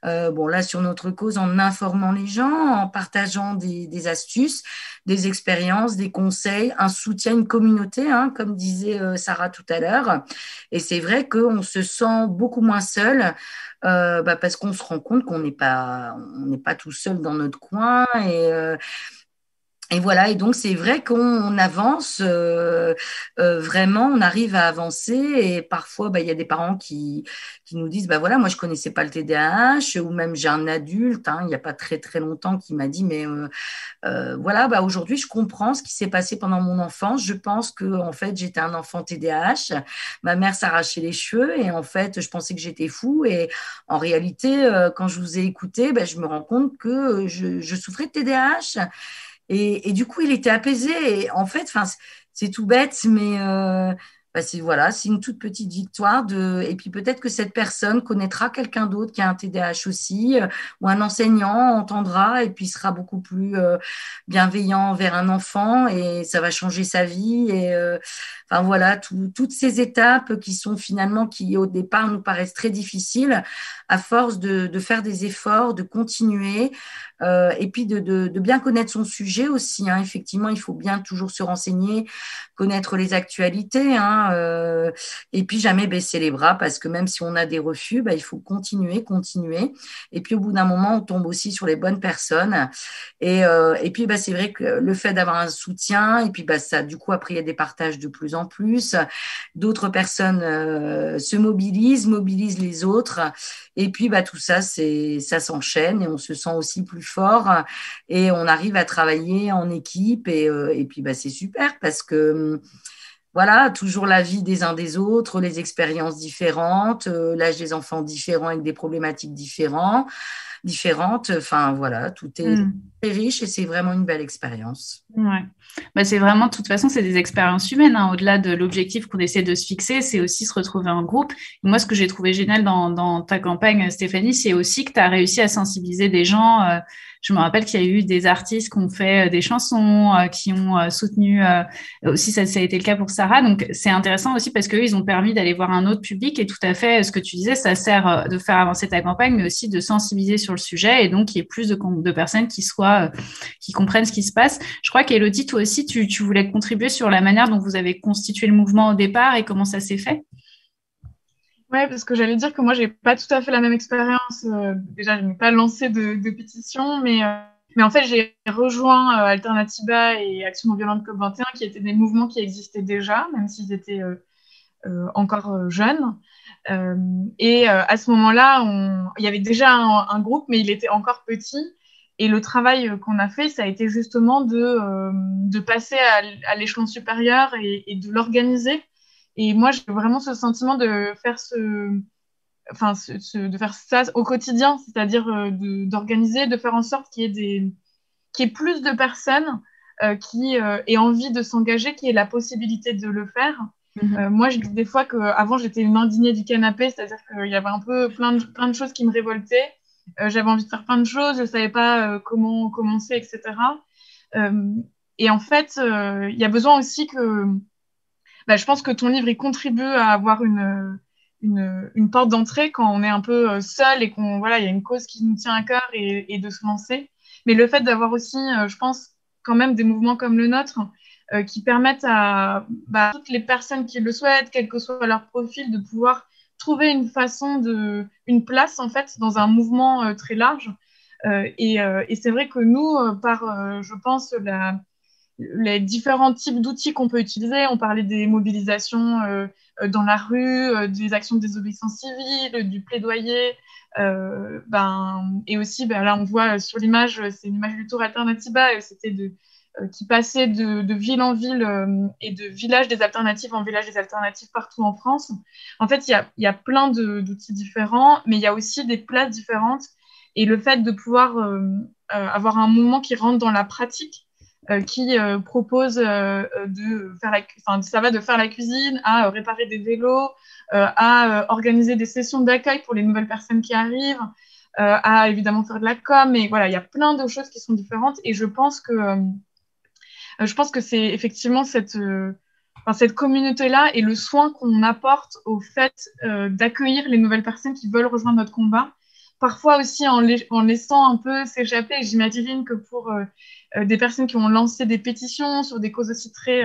bon là sur notre cause, en informant les gens, en partageant des astuces, des expériences, des conseils, un soutien, une communauté, hein, comme disait Sarah tout à l'heure. Et c'est vrai qu'on se sent beaucoup moins seul, parce qu'on se rend compte qu'on n'est pas tout seul dans notre coin. Et voilà, et donc c'est vrai qu'on avance, vraiment, on arrive à avancer, et parfois, il y a des parents qui nous disent, voilà, moi je connaissais pas le TDAH, ou même j'ai un adulte, hein, il n'y a pas très très longtemps, qui m'a dit, mais voilà, aujourd'hui je comprends ce qui s'est passé pendant mon enfance, je pense que en fait j'étais un enfant TDAH, ma mère s'arrachait les cheveux, et en fait je pensais que j'étais fou, et en réalité, quand je vous ai écouté, je me rends compte que je souffrais de TDAH. Et du coup, il était apaisé. Et en fait, c'est tout bête, mais c'est une toute petite victoire. Et puis peut-être que cette personne connaîtra quelqu'un d'autre qui a un TDAH aussi, ou un enseignant entendra et puis sera beaucoup plus bienveillant envers un enfant, et ça va changer sa vie. Et voilà, toutes ces étapes qui sont finalement, qui au départ nous paraissent très difficiles, à force de faire des efforts, de continuer. Et puis de bien connaître son sujet aussi, hein. Effectivement, il faut bien toujours se renseigner, connaître les actualités, hein, et puis jamais baisser les bras, parce que même si on a des refus, il faut continuer. Et puis au bout d'un moment, on tombe aussi sur les bonnes personnes. Et puis c'est vrai que le fait d'avoir un soutien, et puis ça, du coup, après, il y a des partages de plus en plus. D'autres personnes se mobilisent les autres. Et puis tout ça, ça s'enchaîne, et on se sent aussi plus fort, et on arrive à travailler en équipe, et puis c'est super, parce que voilà, toujours la vie des uns des autres, les expériences différentes, l'âge des enfants différents avec des problématiques différentes. Enfin voilà, tout est très riche, et c'est vraiment une belle expérience. Ouais. C'est vraiment, de toute façon, c'est des expériences humaines, hein. Au-delà de l'objectif qu'on essaie de se fixer, c'est aussi se retrouver en groupe. Et moi, ce que j'ai trouvé génial dans ta campagne, Stéphanie, c'est aussi que tu as réussi à sensibiliser des gens. Je me rappelle qu'il y a eu des artistes qui ont fait des chansons, qui ont soutenu aussi, ça a été le cas pour Sarah. Donc, c'est intéressant aussi parce qu'eux, ils ont permis d'aller voir un autre public, et tout à fait, ce que tu disais, ça sert de faire avancer ta campagne, mais aussi de sensibiliser sur le sujet, et donc qu'il y ait plus de personnes qui comprennent ce qui se passe. Je crois qu'Élodie, toi aussi, tu voulais contribuer sur la manière dont vous avez constitué le mouvement au départ et comment ça s'est fait. Ouais, parce que j'allais dire que moi, j'ai pas tout à fait la même expérience. Déjà, je n'ai pas lancé de pétition, mais en fait, j'ai rejoint Alternatiba et Action non violente COP21, qui étaient des mouvements qui existaient déjà, même s'ils étaient encore jeunes. Et à ce moment-là, il y avait déjà un groupe, mais il était encore petit. Et le travail qu'on a fait, ça a été justement de passer à l'échelon supérieur et de l'organiser. Et moi, j'ai vraiment ce sentiment de faire de faire ça au quotidien, c'est-à-dire d'organiser, de faire en sorte qu'il y ait plus de personnes qui aient envie de s'engager, qui aient la possibilité de le faire. Moi, je dis des fois qu'avant, j'étais une indignée du canapé, c'est-à-dire qu'il y avait un peu plein de choses qui me révoltaient. J'avais envie de faire plein de choses, je ne savais pas comment commencer, etc. Et en fait, il y a besoin aussi je pense que ton livre, il contribue à avoir une porte d'entrée quand on est un peu seul et voilà, il y a une cause qui nous tient à cœur et de se lancer. Mais le fait d'avoir aussi, je pense, quand même des mouvements comme le nôtre qui permettent à toutes les personnes qui le souhaitent, quel que soit leur profil, de pouvoir trouver une une place en fait dans un mouvement très large. Et c'est vrai que nous, je pense, les différents types d'outils qu'on peut utiliser. On parlait des mobilisations dans la rue, des actions de désobéissance civile, du plaidoyer. Et aussi, là, on voit sur l'image, c'est une image du Tour Alternatiba, c'était qui passait de ville en ville et de village des alternatives en village des alternatives partout en France. En fait, il y a plein d'outils différents, mais il y a aussi des places différentes. Et le fait de pouvoir avoir un mouvement qui rentre dans la pratique, qui propose ça va de faire la cuisine à réparer des vélos, à organiser des sessions d'accueil pour les nouvelles personnes qui arrivent, à évidemment faire de la com. Et voilà, il y a plein de choses qui sont différentes. Et je pense que c'est effectivement cette communauté-là et le soin qu'on apporte au fait d'accueillir les nouvelles personnes qui veulent rejoindre notre combat. Parfois aussi en laissant un peu s'échapper. J'imagine que pour des personnes qui ont lancé des pétitions sur des causes aussi très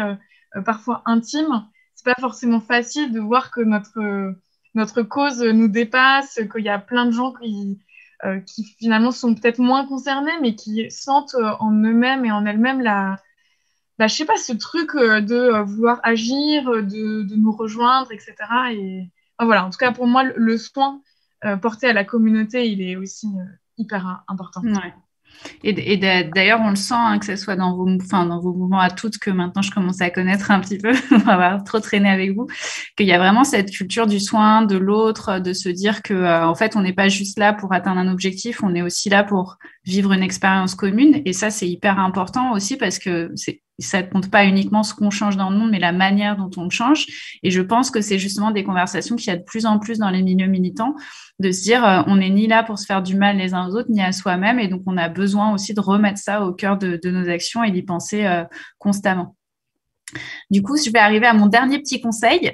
parfois intimes, c'est pas forcément facile de voir que notre cause nous dépasse, qu'il y a plein de gens qui finalement sont peut-être moins concernés, mais qui sentent en eux-mêmes et en elles-mêmes je sais pas, ce truc de vouloir agir, de nous rejoindre, etc. Et voilà, en tout cas, pour moi, le soin porté à la communauté, il est aussi hyper important. Ouais. Et d'ailleurs, on le sent, que ce soit dans vos mouvements à toutes, que maintenant je commence à connaître un petit peu, on va avoir trop traîné avec vous, qu'il y a vraiment cette culture du soin, de l'autre, de se dire que en fait, on n'est pas juste là pour atteindre un objectif, on est aussi là pour vivre une expérience commune. Et ça, c'est hyper important aussi parce que ça ne compte pas uniquement ce qu'on change dans le monde, mais la manière dont on le change. Et je pense que c'est justement des conversations qu'il y a de plus en plus dans les milieux militants, de se dire on n'est ni là pour se faire du mal les uns aux autres, ni à soi-même. Et donc, on a besoin aussi de remettre ça au cœur de nos actions et d'y penser constamment. Du coup, je vais arriver à mon dernier petit conseil.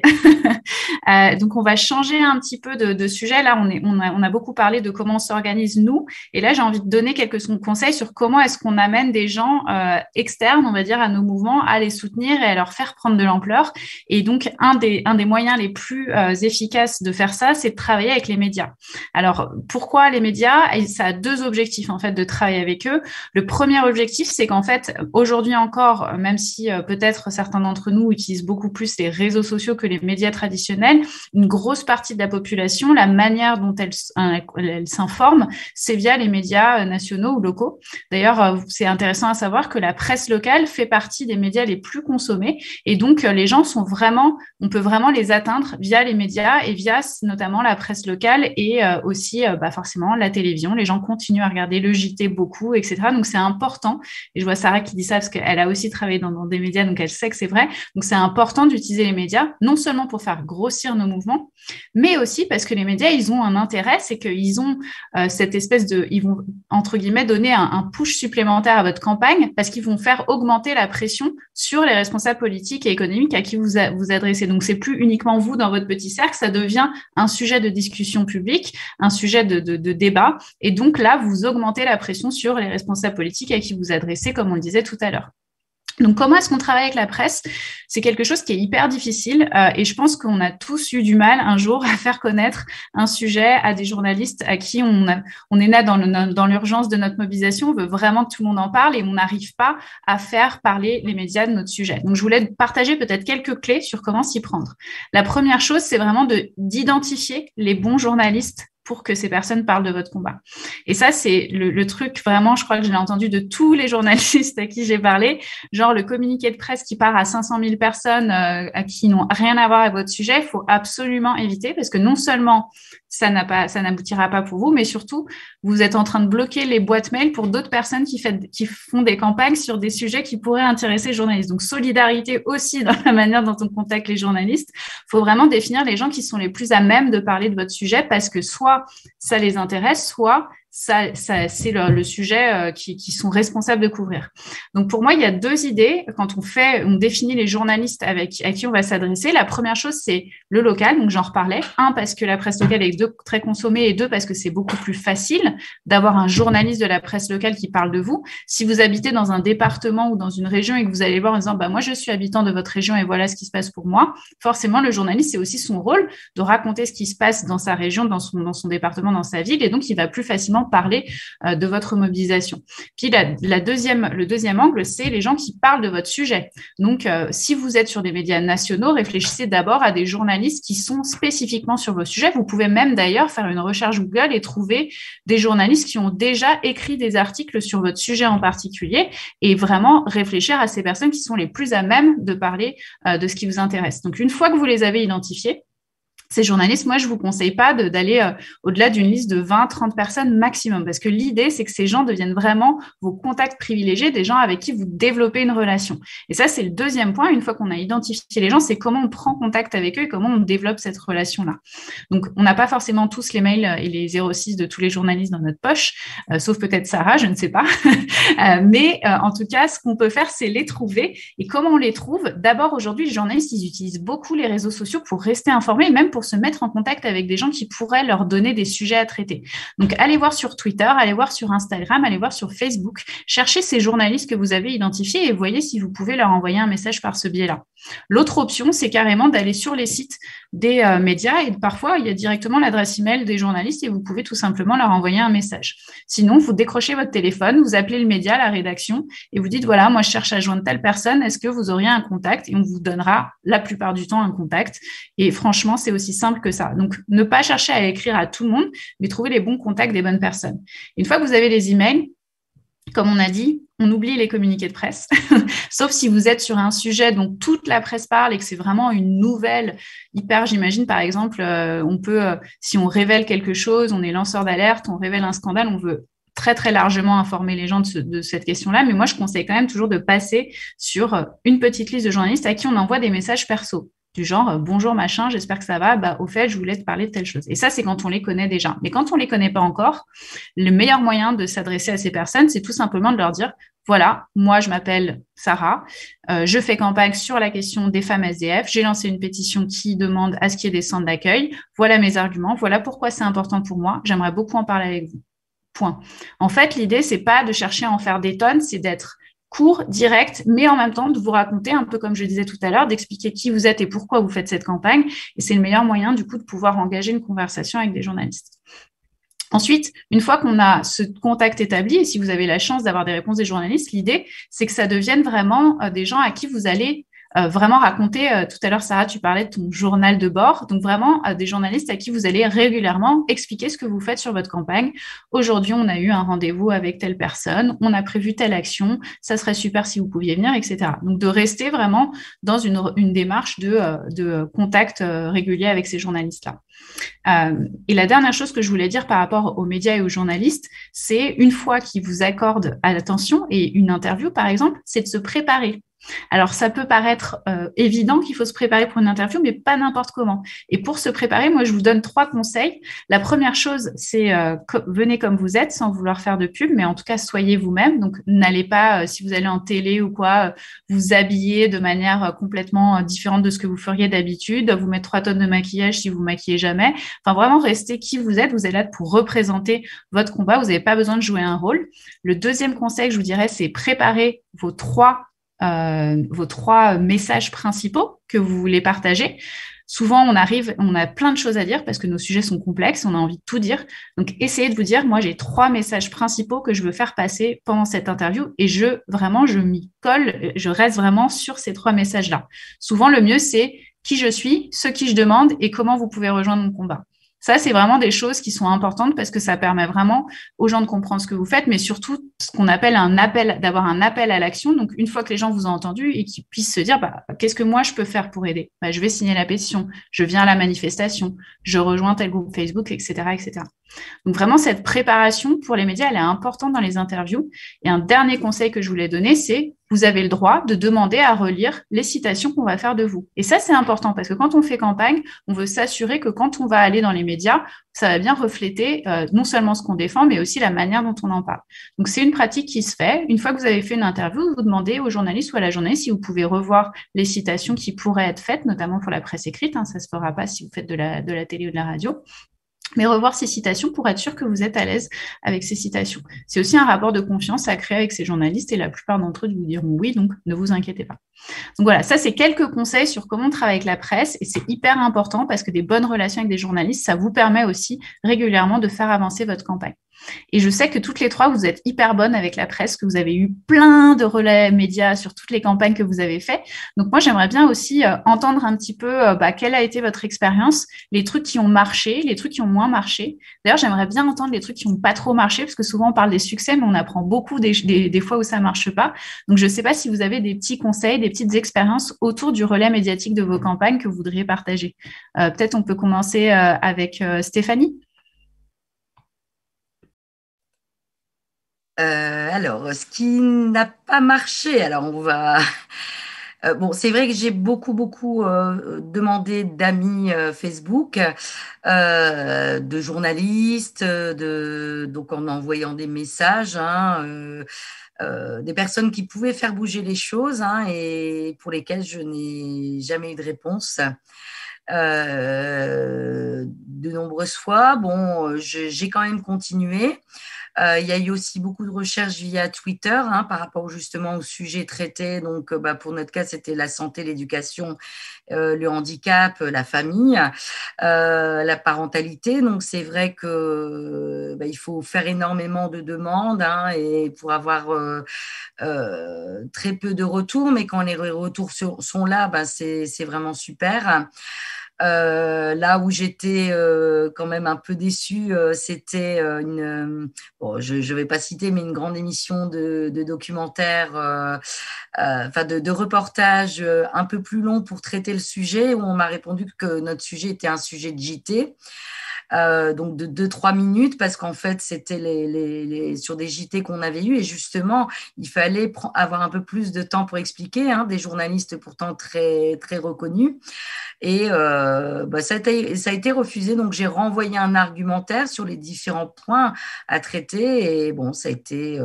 Donc, on va changer un petit peu de sujet. Là, on a beaucoup parlé de comment on s'organise nous. Et là, j'ai envie de donner quelques conseils sur comment est-ce qu'on amène des gens externes, on va dire, à nos mouvements, à les soutenir et à leur faire prendre de l'ampleur. Et donc, un des moyens les plus efficaces de faire ça, c'est de travailler avec les médias. Alors, pourquoi les médias? Et ça a deux objectifs, en fait, de travailler avec eux. Le premier objectif, c'est qu'en fait, aujourd'hui encore, même si peut-être certains d'entre nous utilisent beaucoup plus les réseaux sociaux que les médias traditionnels, une grosse partie de la population, la manière dont elle s'informe, c'est via les médias nationaux ou locaux. D'ailleurs, c'est intéressant à savoir que la presse locale fait partie des médias les plus consommés et donc les gens on peut vraiment les atteindre via les médias et via notamment la presse locale et aussi forcément la télévision. Les gens continuent à regarder le JT beaucoup, etc. Donc c'est important. Et je vois Sarah qui dit ça parce qu'elle a aussi travaillé dans des médias, donc elle sait que c'est vrai. Donc c'est important d'utiliser les médias, non seulement pour faire grossir nos mouvements, mais aussi parce que les médias, ils ont un intérêt, c'est qu'ils ont cette espèce ils vont, entre guillemets, donner un push supplémentaire à votre campagne parce qu'ils vont faire augmenter la pression sur les responsables politiques et économiques à qui vous adressez. Donc, c'est plus uniquement vous dans votre petit cercle, ça devient un sujet de discussion publique, un sujet de débat. Et donc là, vous augmentez la pression sur les responsables politiques à qui vous adressez, comme on le disait tout à l'heure. Donc, comment est-ce qu'on travaille avec la presse? C'est quelque chose qui est hyper difficile et je pense qu'on a tous eu du mal un jour à faire connaître un sujet à des journalistes à qui on est là dans l'urgence de notre mobilisation, on veut vraiment que tout le monde en parle et on n'arrive pas à faire parler les médias de notre sujet. Donc, je voulais partager peut-être quelques clés sur comment s'y prendre. La première chose, c'est vraiment d'identifier les bons journalistes pour que ces personnes parlent de votre combat. Et ça, c'est le truc vraiment, je crois que je l'ai entendu de tous les journalistes à qui j'ai parlé, genre le communiqué de presse qui part à 500 000 personnes à qui n'ont rien à voir avec votre sujet, il faut absolument éviter parce que non seulement ça n'aboutira pas pour vous, mais surtout, vous êtes en train de bloquer les boîtes mail pour d'autres personnes qui font des campagnes sur des sujets qui pourraient intéresser les journalistes. Donc, solidarité aussi dans la manière dont on contacte les journalistes. Il faut vraiment définir les gens qui sont les plus à même de parler de votre sujet parce que soit ça les intéresse, soit c'est le sujet qui sont responsables de couvrir. Donc, pour moi, il y a 2 idées quand on définit les journalistes à qui on va s'adresser. La première chose, c'est le local. Donc, j'en reparlais. 1, parce que la presse locale est très consommée et 2, parce que c'est beaucoup plus facile d'avoir un journaliste de la presse locale qui parle de vous. Si vous habitez dans un département ou dans une région et que vous allez voir en disant, moi, je suis habitant de votre région et voilà ce qui se passe pour moi. Forcément, le journaliste, c'est aussi son rôle de raconter ce qui se passe dans sa région, dans son département, dans sa ville. Et donc, il va plus facilement parler de votre mobilisation. Puis le deuxième angle, c'est les gens qui parlent de votre sujet. Donc, si vous êtes sur des médias nationaux, réfléchissez d'abord à des journalistes qui sont spécifiquement sur vos sujets. Vous pouvez même d'ailleurs faire une recherche Google et trouver des journalistes qui ont déjà écrit des articles sur votre sujet en particulier et vraiment réfléchir à ces personnes qui sont les plus à même de parler de ce qui vous intéresse. Donc, une fois que vous les avez identifiés, ces journalistes, moi, je vous conseille pas d'aller au-delà d'une liste de 20, 30 personnes maximum, parce que l'idée, c'est que ces gens deviennent vraiment vos contacts privilégiés, des gens avec qui vous développez une relation. Et ça, c'est le deuxième point. Une fois qu'on a identifié les gens, c'est comment on prend contact avec eux et comment on développe cette relation-là. Donc, on n'a pas forcément tous les mails et les 06 de tous les journalistes dans notre poche, sauf peut-être Sarah, je ne sais pas. Mais en tout cas, ce qu'on peut faire, c'est les trouver. Et comment on les trouve? D'abord, aujourd'hui, les journalistes, ils utilisent beaucoup les réseaux sociaux pour rester informés, même pour se mettre en contact avec des gens qui pourraient leur donner des sujets à traiter. Donc, allez voir sur Twitter, allez voir sur Instagram, allez voir sur Facebook, cherchez ces journalistes que vous avez identifiés et voyez si vous pouvez leur envoyer un message par ce biais-là. L'autre option, c'est carrément d'aller sur les sites des médias et parfois, il y a directement l'adresse email des journalistes et vous pouvez tout simplement leur envoyer un message. Sinon, vous décrochez votre téléphone, vous appelez le média, la rédaction et vous dites, voilà, moi, je cherche à joindre telle personne, est-ce que vous auriez un contact? Et on vous donnera la plupart du temps un contact. Et franchement, c'est aussi simple que ça. Donc, ne pas chercher à écrire à tout le monde, mais trouver les bons contacts des bonnes personnes. Une fois que vous avez les emails, comme on a dit, on oublie les communiqués de presse, sauf si vous êtes sur un sujet dont toute la presse parle et que c'est vraiment une nouvelle hyper, j'imagine, par exemple, on peut, si on révèle quelque chose, on est lanceur d'alerte, on révèle un scandale, on veut très, très largement informer les gens de cette question-là. Mais moi, je conseille quand même toujours de passer sur une petite liste de journalistes à qui on envoie des messages perso. Du genre, bonjour machin, j'espère que ça va, au fait, je voulais te parler de telle chose. Et ça, c'est quand on les connaît déjà. Mais quand on les connaît pas encore, le meilleur moyen de s'adresser à ces personnes, c'est tout simplement de leur dire, voilà, moi, je m'appelle Sarah, je fais campagne sur la question des femmes SDF, j'ai lancé une pétition qui demande à ce qu'il y ait des centres d'accueil, voilà mes arguments, voilà pourquoi c'est important pour moi, j'aimerais beaucoup en parler avec vous. Point. En fait, l'idée, c'est pas de chercher à en faire des tonnes, c'est d'être court, direct, mais en même temps de vous raconter, un peu comme je disais tout à l'heure, d'expliquer qui vous êtes et pourquoi vous faites cette campagne. Et c'est le meilleur moyen, du coup, de pouvoir engager une conversation avec des journalistes. Ensuite, une fois qu'on a ce contact établi, et si vous avez la chance d'avoir des réponses des journalistes, l'idée, c'est que ça devienne vraiment des gens à qui vous allez vraiment raconter, tout à l'heure, Sarah, tu parlais de ton journal de bord, donc vraiment des journalistes à qui vous allez régulièrement expliquer ce que vous faites sur votre campagne. Aujourd'hui, on a eu un rendez-vous avec telle personne, on a prévu telle action, ça serait super si vous pouviez venir, etc. Donc, de rester vraiment dans une démarche de contact régulier avec ces journalistes-là. Et la dernière chose que je voulais dire par rapport aux médias et aux journalistes, c'est une fois qu'ils vous accordent à l'attention et une interview, par exemple, c'est de se préparer. Alors, ça peut paraître évident qu'il faut se préparer pour une interview, mais pas n'importe comment. Et pour se préparer, moi, je vous donne 3 conseils. La première chose, c'est venez comme vous êtes, sans vouloir faire de pub, mais en tout cas, soyez vous-même. Donc, n'allez pas, si vous allez en télé ou quoi, vous habiller de manière complètement différente de ce que vous feriez d'habitude, vous mettre 3 tonnes de maquillage si vous maquillez jamais. Enfin, vraiment, restez qui vous êtes. Vous êtes là pour représenter votre combat. Vous n'avez pas besoin de jouer un rôle. Le deuxième conseil que je vous dirais, c'est préparer vos 3 messages principaux que vous voulez partager. Souvent, on a plein de choses à dire parce que nos sujets sont complexes, on a envie de tout dire. Donc, essayez de vous dire, moi, j'ai 3 messages principaux que je veux faire passer pendant cette interview et je m'y colle, je reste vraiment sur ces 3 messages-là. Souvent, le mieux, c'est qui je suis, ce qui je demande et comment vous pouvez rejoindre mon combat. Ça, c'est vraiment des choses qui sont importantes parce que ça permet vraiment aux gens de comprendre ce que vous faites, mais surtout ce qu'on appelle d'avoir un appel à l'action. Donc, une fois que les gens vous ont entendu et qu'ils puissent se dire, qu'est-ce que moi je peux faire pour aider? Je vais signer la pétition, je viens à la manifestation, je rejoins tel groupe Facebook, etc., etc. Donc, vraiment, cette préparation pour les médias, elle est importante dans les interviews. Et un dernier conseil que je voulais donner, c'est vous avez le droit de demander à relire les citations qu'on va faire de vous. Et ça, c'est important parce que quand on fait campagne, on veut s'assurer que quand on va aller dans les médias, ça va bien refléter non seulement ce qu'on défend, mais aussi la manière dont on en parle. Donc, c'est une pratique qui se fait. Une fois que vous avez fait une interview, vous demandez au journaliste ou à la journaliste si vous pouvez revoir les citations qui pourraient être faites, notamment pour la presse écrite. Ça ne se fera pas si vous faites de la télé ou de la radio. Mais revoir ces citations pour être sûr que vous êtes à l'aise avec ces citations. C'est aussi un rapport de confiance à créer avec ces journalistes et la plupart d'entre eux vous diront oui, donc ne vous inquiétez pas. Donc voilà, ça c'est quelques conseils sur comment travailler avec la presse et c'est hyper important parce que des bonnes relations avec des journalistes, ça vous permet aussi régulièrement de faire avancer votre campagne. Et je sais que toutes les trois, vous êtes hyper bonnes avec la presse, que vous avez eu plein de relais médias sur toutes les campagnes que vous avez faites. Donc moi, j'aimerais bien aussi entendre un petit peu quelle a été votre expérience, les trucs qui ont marché, les trucs qui ont moins marché. D'ailleurs, j'aimerais bien entendre les trucs qui n'ont pas trop marché, parce que souvent, on parle des succès, mais on apprend beaucoup des fois où ça ne marche pas. Donc, je ne sais pas si vous avez des petits conseils, des petites expériences autour du relais médiatique de vos campagnes que vous voudriez partager. Peut-être on peut commencer avec Stéphanie. Alors, ce qui n'a pas marché, alors on va… bon, c'est vrai que j'ai beaucoup demandé d'amis Facebook, de journalistes, donc en envoyant des messages, des personnes qui pouvaient faire bouger les choses et pour lesquelles je n'ai jamais eu de réponse. De nombreuses fois, bon, j'ai quand même continué. Il y a eu aussi beaucoup de recherches via Twitter par rapport justement au sujet traité. Donc, pour notre cas, c'était la santé, l'éducation, le handicap, la famille, la parentalité. Donc, c'est vrai que il faut faire énormément de demandes et pour avoir très peu de retours. Mais quand les retours sont là, c'est vraiment super. Là où j'étais quand même un peu déçue, c'était bon, je ne vais pas citer, mais une grande émission de documentaire, de reportage un peu plus long pour traiter le sujet, où on m'a répondu que notre sujet était un sujet de JT. Donc de 2-3 minutes parce qu'en fait c'était sur des JT qu'on avait eu et justement il fallait avoir un peu plus de temps pour expliquer, des journalistes pourtant très très reconnus et ça a été refusé, donc j'ai renvoyé un argumentaire sur les différents points à traiter et bon ça a été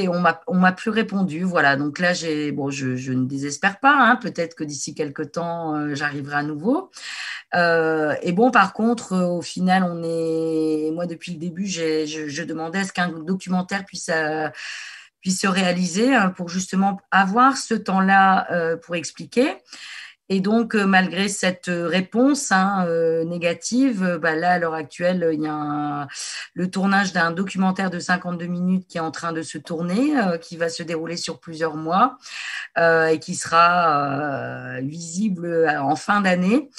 on m'a plus répondu, voilà. Donc là je ne désespère pas, peut-être que d'ici quelques temps j'arriverai à nouveau. Et bon, par contre, au final, moi depuis le début, je demandais à ce qu'un documentaire puisse se réaliser pour justement avoir ce temps-là pour expliquer. Et donc, malgré cette réponse négative, là, à l'heure actuelle, il y a le tournage d'un documentaire de 52 minutes qui est en train de se tourner, qui va se dérouler sur plusieurs mois et qui sera visible en fin d'année.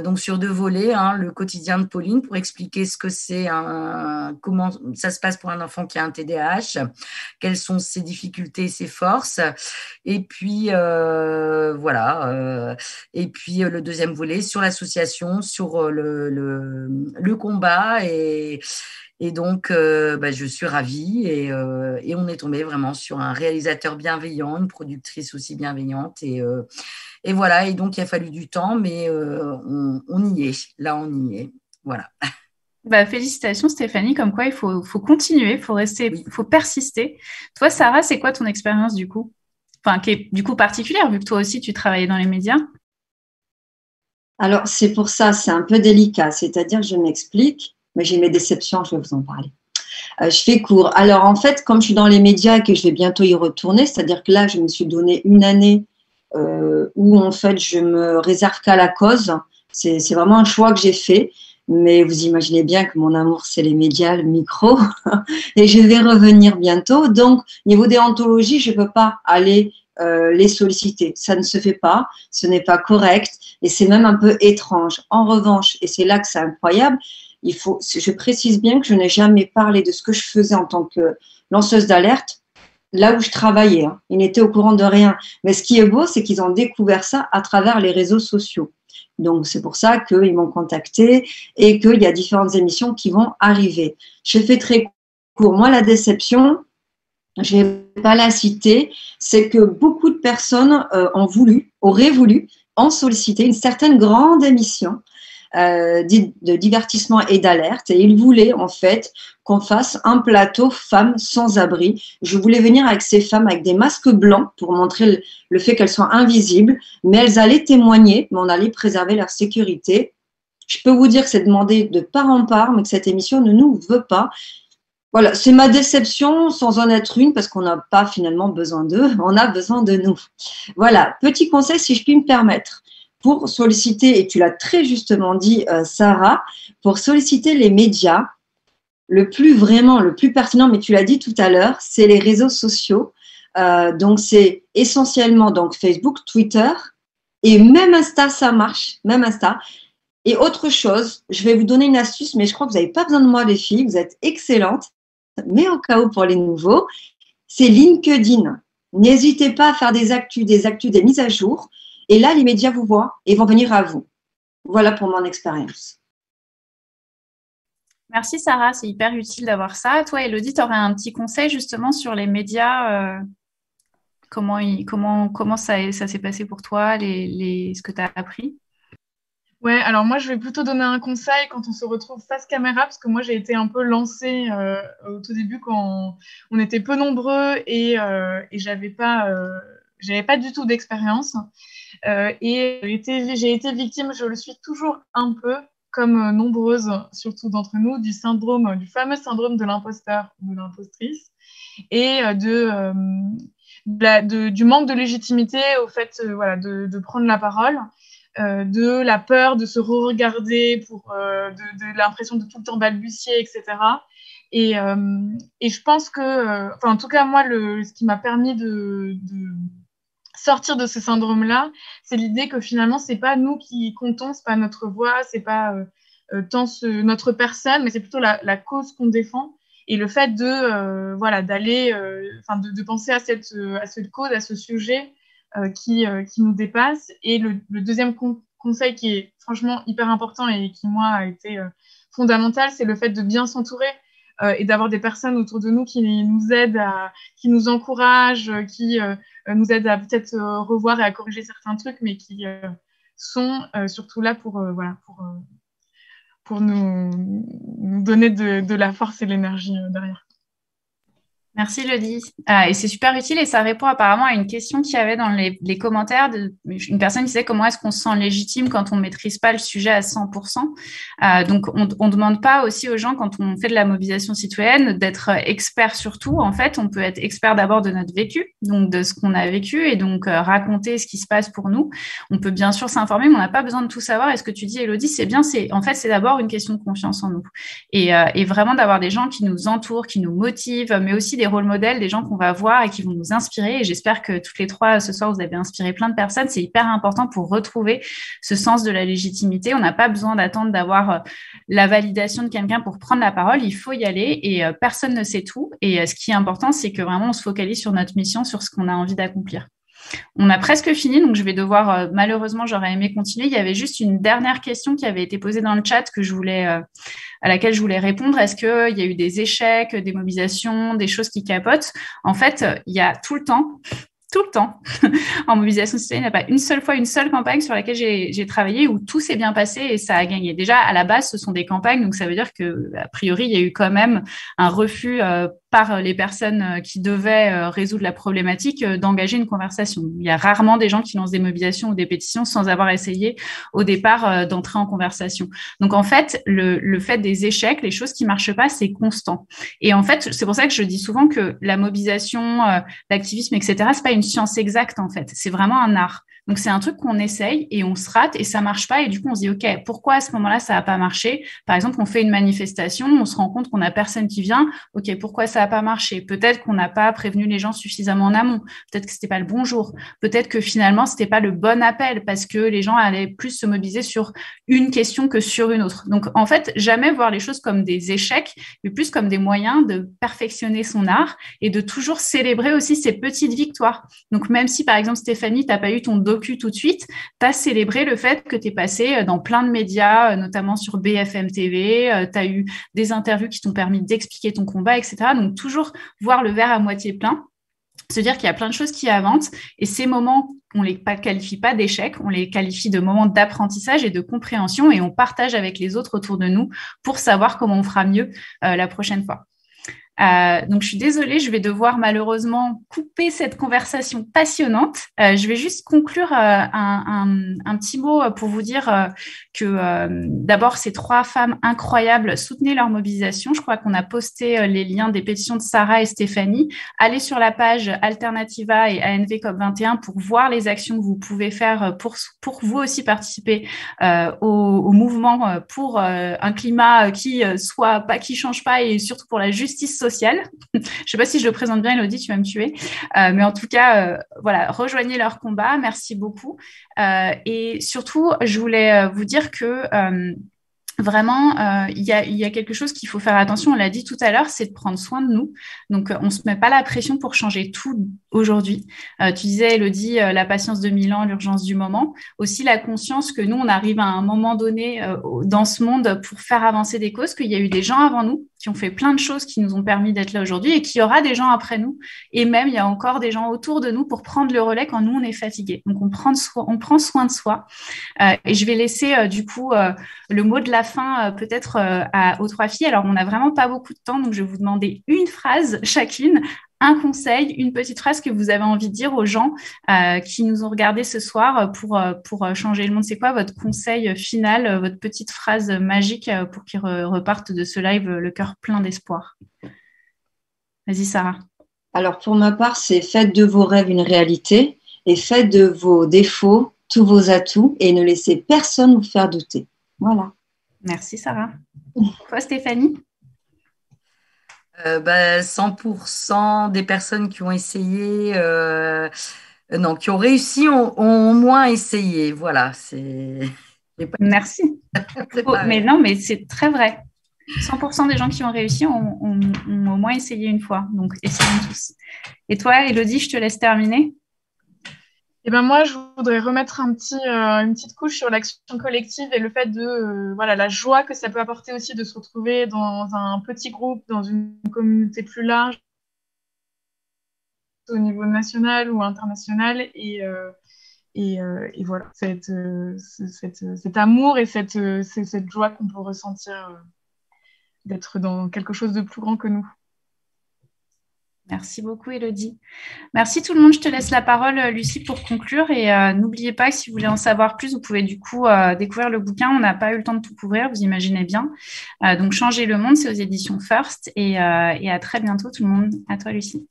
Donc, sur 2 volets, le quotidien de Pauline pour expliquer ce que c'est, comment ça se passe pour un enfant qui a un TDAH, quelles sont ses difficultés, ses forces. Et puis, voilà. Et puis le deuxième volet sur l'association, sur le combat et donc je suis ravie et on est tombé vraiment sur un réalisateur bienveillant, une productrice aussi bienveillante et voilà, et donc il a fallu du temps mais on y est, là on y est, voilà. Félicitations Stéphanie, comme quoi il faut continuer, il faut rester, oui. Faut persister. Toi Sarah, c'est quoi ton expérience du coup? Enfin, qui est du coup particulière vu que toi aussi tu travaillais dans les médias. Alors, c'est pour ça, c'est un peu délicat. C'est-à-dire, je m'explique, mais j'ai mes déceptions, je vais vous en parler. Je fais court. Alors, en fait, comme je suis dans les médias et que je vais bientôt y retourner, c'est-à-dire que là, je me suis donné une année où, en fait, je me réserve qu'à la cause. C'est vraiment un choix que j'ai fait. Mais vous imaginez bien que mon amour, c'est les médias, le micro. Et je vais revenir bientôt. Donc, niveau déontologie, je ne peux pas aller les solliciter. Ça ne se fait pas, ce n'est pas correct et c'est même un peu étrange. En revanche, et c'est là que c'est incroyable, je précise bien que je n'ai jamais parlé de ce que je faisais en tant que lanceuse d'alerte là où je travaillais. Hein. Ils n'étaient au courant de rien. Mais ce qui est beau, c'est qu'ils ont découvert ça à travers les réseaux sociaux. Donc, c'est pour ça qu'ils m'ont contacté et qu'il y a différentes émissions qui vont arriver. Je fais très court. Moi, la déception, je ne vais pas la citer, c'est que beaucoup de personnes auraient voulu en solliciter une certaine grande émission de divertissement et d'alerte. Et ils voulaient en fait qu'on fasse un plateau femmes sans abri. Je voulais venir avec ces femmes avec des masques blancs pour montrer le fait qu'elles soient invisibles, mais elles allaient témoigner, mais on allait préserver leur sécurité. Je peux vous dire que c'est demandé de part en part, mais que cette émission ne nous veut pas. Voilà, c'est ma déception sans en être une parce qu'on n'a pas finalement besoin d'eux, on a besoin de nous. Voilà, petit conseil si je puis me permettre. Pour solliciter, et tu l'as très justement dit, Sarah, pour solliciter les médias, le plus pertinent, mais tu l'as dit tout à l'heure, c'est les réseaux sociaux. Donc, c'est essentiellement donc Facebook, Twitter et même Insta, ça marche, même Insta. Et autre chose, je vais vous donner une astuce, mais je crois que vous n'avez pas besoin de moi, les filles, vous êtes excellentes. Mais au cas où pour les nouveaux, c'est LinkedIn. N'hésitez pas à faire des mises à jour. Et là, les médias vous voient et vont venir à vous. Voilà pour mon expérience. Merci Sarah, c'est hyper utile d'avoir ça. Toi, Élodie, tu aurais un petit conseil justement sur les médias. Comment ça s'est passé pour toi, ce que tu as appris? Ouais, alors moi, je vais plutôt donner un conseil quand on se retrouve face caméra, parce que moi, j'ai été un peu lancée au tout début quand on était peu nombreux et j'avais pas du tout d'expérience. Et j'ai été victime, je le suis toujours un peu, comme nombreuses, surtout d'entre nous, du fameux syndrome de l'imposteur ou de l'impostrice et du manque de légitimité au fait de prendre la parole. De la peur de se re-regarder, de l'impression de tout le temps balbutier, etc. Et je pense que, en tout cas, moi, ce qui m'a permis de sortir de ce syndrome-là, c'est l'idée que finalement, c'est pas nous qui comptons, c'est pas notre voix, c'est pas tant notre personne, mais c'est plutôt la cause qu'on défend. Et le fait de penser à cette cause, à ce sujet, qui nous dépasse. Et le deuxième conseil qui est franchement hyper important et qui, moi, a été fondamental, c'est le fait de bien s'entourer et d'avoir des personnes autour de nous qui nous aident, qui nous encouragent, qui nous aident à peut-être revoir et à corriger certains trucs, mais qui sont surtout là pour nous donner de la force et de l'énergie derrière. Merci Élodie. Et c'est super utile et ça répond apparemment à une question qu'il y avait dans les commentaires. Une personne qui disait comment est-ce qu'on se sent légitime quand on ne maîtrise pas le sujet à 100%. Donc, on ne demande pas aussi aux gens, quand on fait de la mobilisation citoyenne, d'être expert sur tout. En fait, on peut être expert d'abord de notre vécu, donc de ce qu'on a vécu et donc raconter ce qui se passe pour nous. On peut bien sûr s'informer, mais on n'a pas besoin de tout savoir. Et ce que tu dis, Élodie, c'est bien. C'est d'abord une question de confiance en nous. Et vraiment d'avoir des gens qui nous entourent, qui nous motivent, mais aussi des rôles modèles, des gens qu'on va voir et qui vont nous inspirer. Et j'espère que toutes les trois, ce soir, vous avez inspiré plein de personnes. C'est hyper important pour retrouver ce sens de la légitimité. On n'a pas besoin d'attendre d'avoir la validation de quelqu'un pour prendre la parole. Il faut y aller et personne ne sait tout. Et ce qui est important, c'est que vraiment, on se focalise sur notre mission, sur ce qu'on a envie d'accomplir. On a presque fini, donc je vais devoir, malheureusement, j'aurais aimé continuer. Il y avait juste une dernière question qui avait été posée dans le chat à laquelle je voulais répondre. Est-ce qu'il y a eu des échecs, des mobilisations, des choses qui capotent? En fait, il y a tout le temps, en mobilisation citoyenne, il n'y a pas une seule fois, une seule campagne sur laquelle j'ai travaillé où tout s'est bien passé et ça a gagné. Déjà, à la base, ce sont des campagnes, donc ça veut dire qu'a priori, il y a eu quand même un refus par les personnes qui devaient résoudre la problématique d'engager une conversation. Il y a rarement des gens qui lancent des mobilisations ou des pétitions sans avoir essayé au départ d'entrer en conversation. Donc en fait, le fait des échecs, les choses qui marchent pas, c'est constant. Et en fait, c'est pour ça que je dis souvent que la mobilisation, l'activisme, etc., c'est pas une science exacte en fait. C'est vraiment un art. Donc, c'est un truc qu'on essaye et on se rate et ça marche pas. Et du coup, on se dit, OK, pourquoi à ce moment-là, ça n'a pas marché? Par exemple, on fait une manifestation, on se rend compte qu'on n'a personne qui vient. OK, pourquoi ça n'a pas marché? Peut-être qu'on n'a pas prévenu les gens suffisamment en amont. Peut-être que c'était pas le bon jour. Peut-être que finalement, c'était pas le bon appel parce que les gens allaient plus se mobiliser sur une question que sur une autre. Donc, en fait, jamais voir les choses comme des échecs, mais plus comme des moyens de perfectionner son art et de toujours célébrer aussi ses petites victoires. Donc, même si, par exemple, Stéphanie, tu n'as pas eu ton docu tout de suite, tu as célébré le fait que tu es passé dans plein de médias, notamment sur BFM TV, tu as eu des interviews qui t'ont permis d'expliquer ton combat, etc. Donc, toujours voir le verre à moitié plein, se dire qu'il y a plein de choses qui avancent et ces moments, on ne les qualifie pas d'échecs, on les qualifie de moments d'apprentissage et de compréhension et on partage avec les autres autour de nous pour savoir comment on fera mieux la prochaine fois. Donc, je suis désolée, je vais devoir malheureusement couper cette conversation passionnante. Je vais juste conclure un petit mot pour vous dire que d'abord, ces 3 femmes incroyables, soutenez leur mobilisation. Je crois qu'on a posté les liens des pétitions de Sarah et Stéphanie. Allez sur la page Alternativa et ANV COP21 pour voir les actions que vous pouvez faire pour vous aussi participer au mouvement pour un climat qui change pas et surtout pour la justice sociale. Je ne sais pas si je le présente bien, Elodie, tu vas me tuer. Mais en tout cas, voilà, rejoignez leur combat. Merci beaucoup. Et surtout, je voulais vous dire que vraiment, il y a quelque chose qu'il faut faire attention, on l'a dit tout à l'heure, c'est de prendre soin de nous. Donc, on ne se met pas la pression pour changer tout aujourd'hui. Tu disais, Elodie, la patience de 1000 ans, l'urgence du moment. Aussi, la conscience que nous, on arrive à un moment donné dans ce monde pour faire avancer des causes, qu'il y a eu des gens avant nous qui ont fait plein de choses qui nous ont permis d'être là aujourd'hui et qu'il y aura des gens après nous. Et même, il y a encore des gens autour de nous pour prendre le relais quand nous, on est fatigué. Donc, on prend soin de soi. Et je vais laisser, du coup, le mot de la fin peut-être aux 3 filles. Alors, on n'a vraiment pas beaucoup de temps, donc je vais vous demander une phrase chacune, un conseil, une petite phrase que vous avez envie de dire aux gens qui nous ont regardés ce soir pour changer le monde. C'est quoi votre conseil final, votre petite phrase magique pour qu'ils repartent de ce live le cœur plein d'espoir? Vas-y, Sarah. Alors, pour ma part, c'est faites de vos rêves une réalité et faites de vos défauts tous vos atouts et ne laissez personne vous faire douter. Voilà. Merci, Sarah. Toi, Stéphanie? 100% des personnes qui ont essayé, non, qui ont réussi, ont au moins essayé. Voilà, c'est. Merci. Mais non, mais c'est très vrai. 100% des gens qui ont réussi ont au moins essayé une fois. Donc, essayons tous. Et toi, Elodie, je te laisse terminer. Et ben moi, je voudrais remettre une petite couche sur l'action collective et le fait de voilà, la joie que ça peut apporter aussi de se retrouver dans un petit groupe, dans une communauté plus large, au niveau national ou international. Et voilà, cet amour et cette joie qu'on peut ressentir d'être dans quelque chose de plus grand que nous. Merci beaucoup, Elodie. Merci tout le monde. Je te laisse la parole, Lucie, pour conclure. Et n'oubliez pas que si vous voulez en savoir plus, vous pouvez du coup découvrir le bouquin. On n'a pas eu le temps de tout couvrir, vous imaginez bien. Donc, Changer le monde, c'est aux éditions First. Et à très bientôt, tout le monde. À toi, Lucie.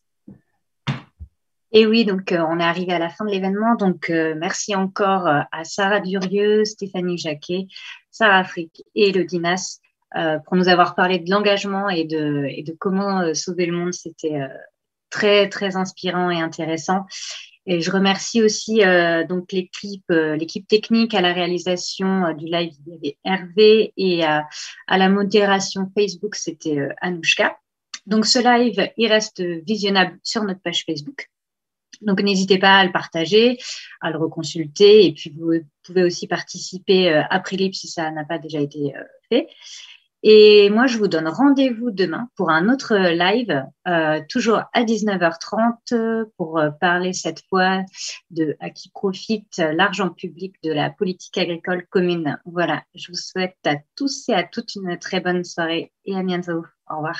Et oui, donc on est arrivé à la fin de l'événement. Donc, merci encore à Sarah Durieux, Stéphanie Jacquet, Sarah Frick et Elodie Mas pour nous avoir parlé de l'engagement et de comment sauver le monde. C'était très, très inspirant et intéressant. Et je remercie aussi donc l'équipe technique à la réalisation du live, il y avait Hervé, et à la modération Facebook, c'était Anouchka. Donc, ce live, il reste visionnable sur notre page Facebook. Donc, n'hésitez pas à le partager, à le reconsulter. Et puis, vous pouvez aussi participer après live si ça n'a pas déjà été fait. Et moi, je vous donne rendez-vous demain pour un autre live, toujours à 19h30, pour parler cette fois de à qui profite l'argent public de la politique agricole commune. Voilà, je vous souhaite à tous et à toutes une très bonne soirée et à bientôt. Au revoir.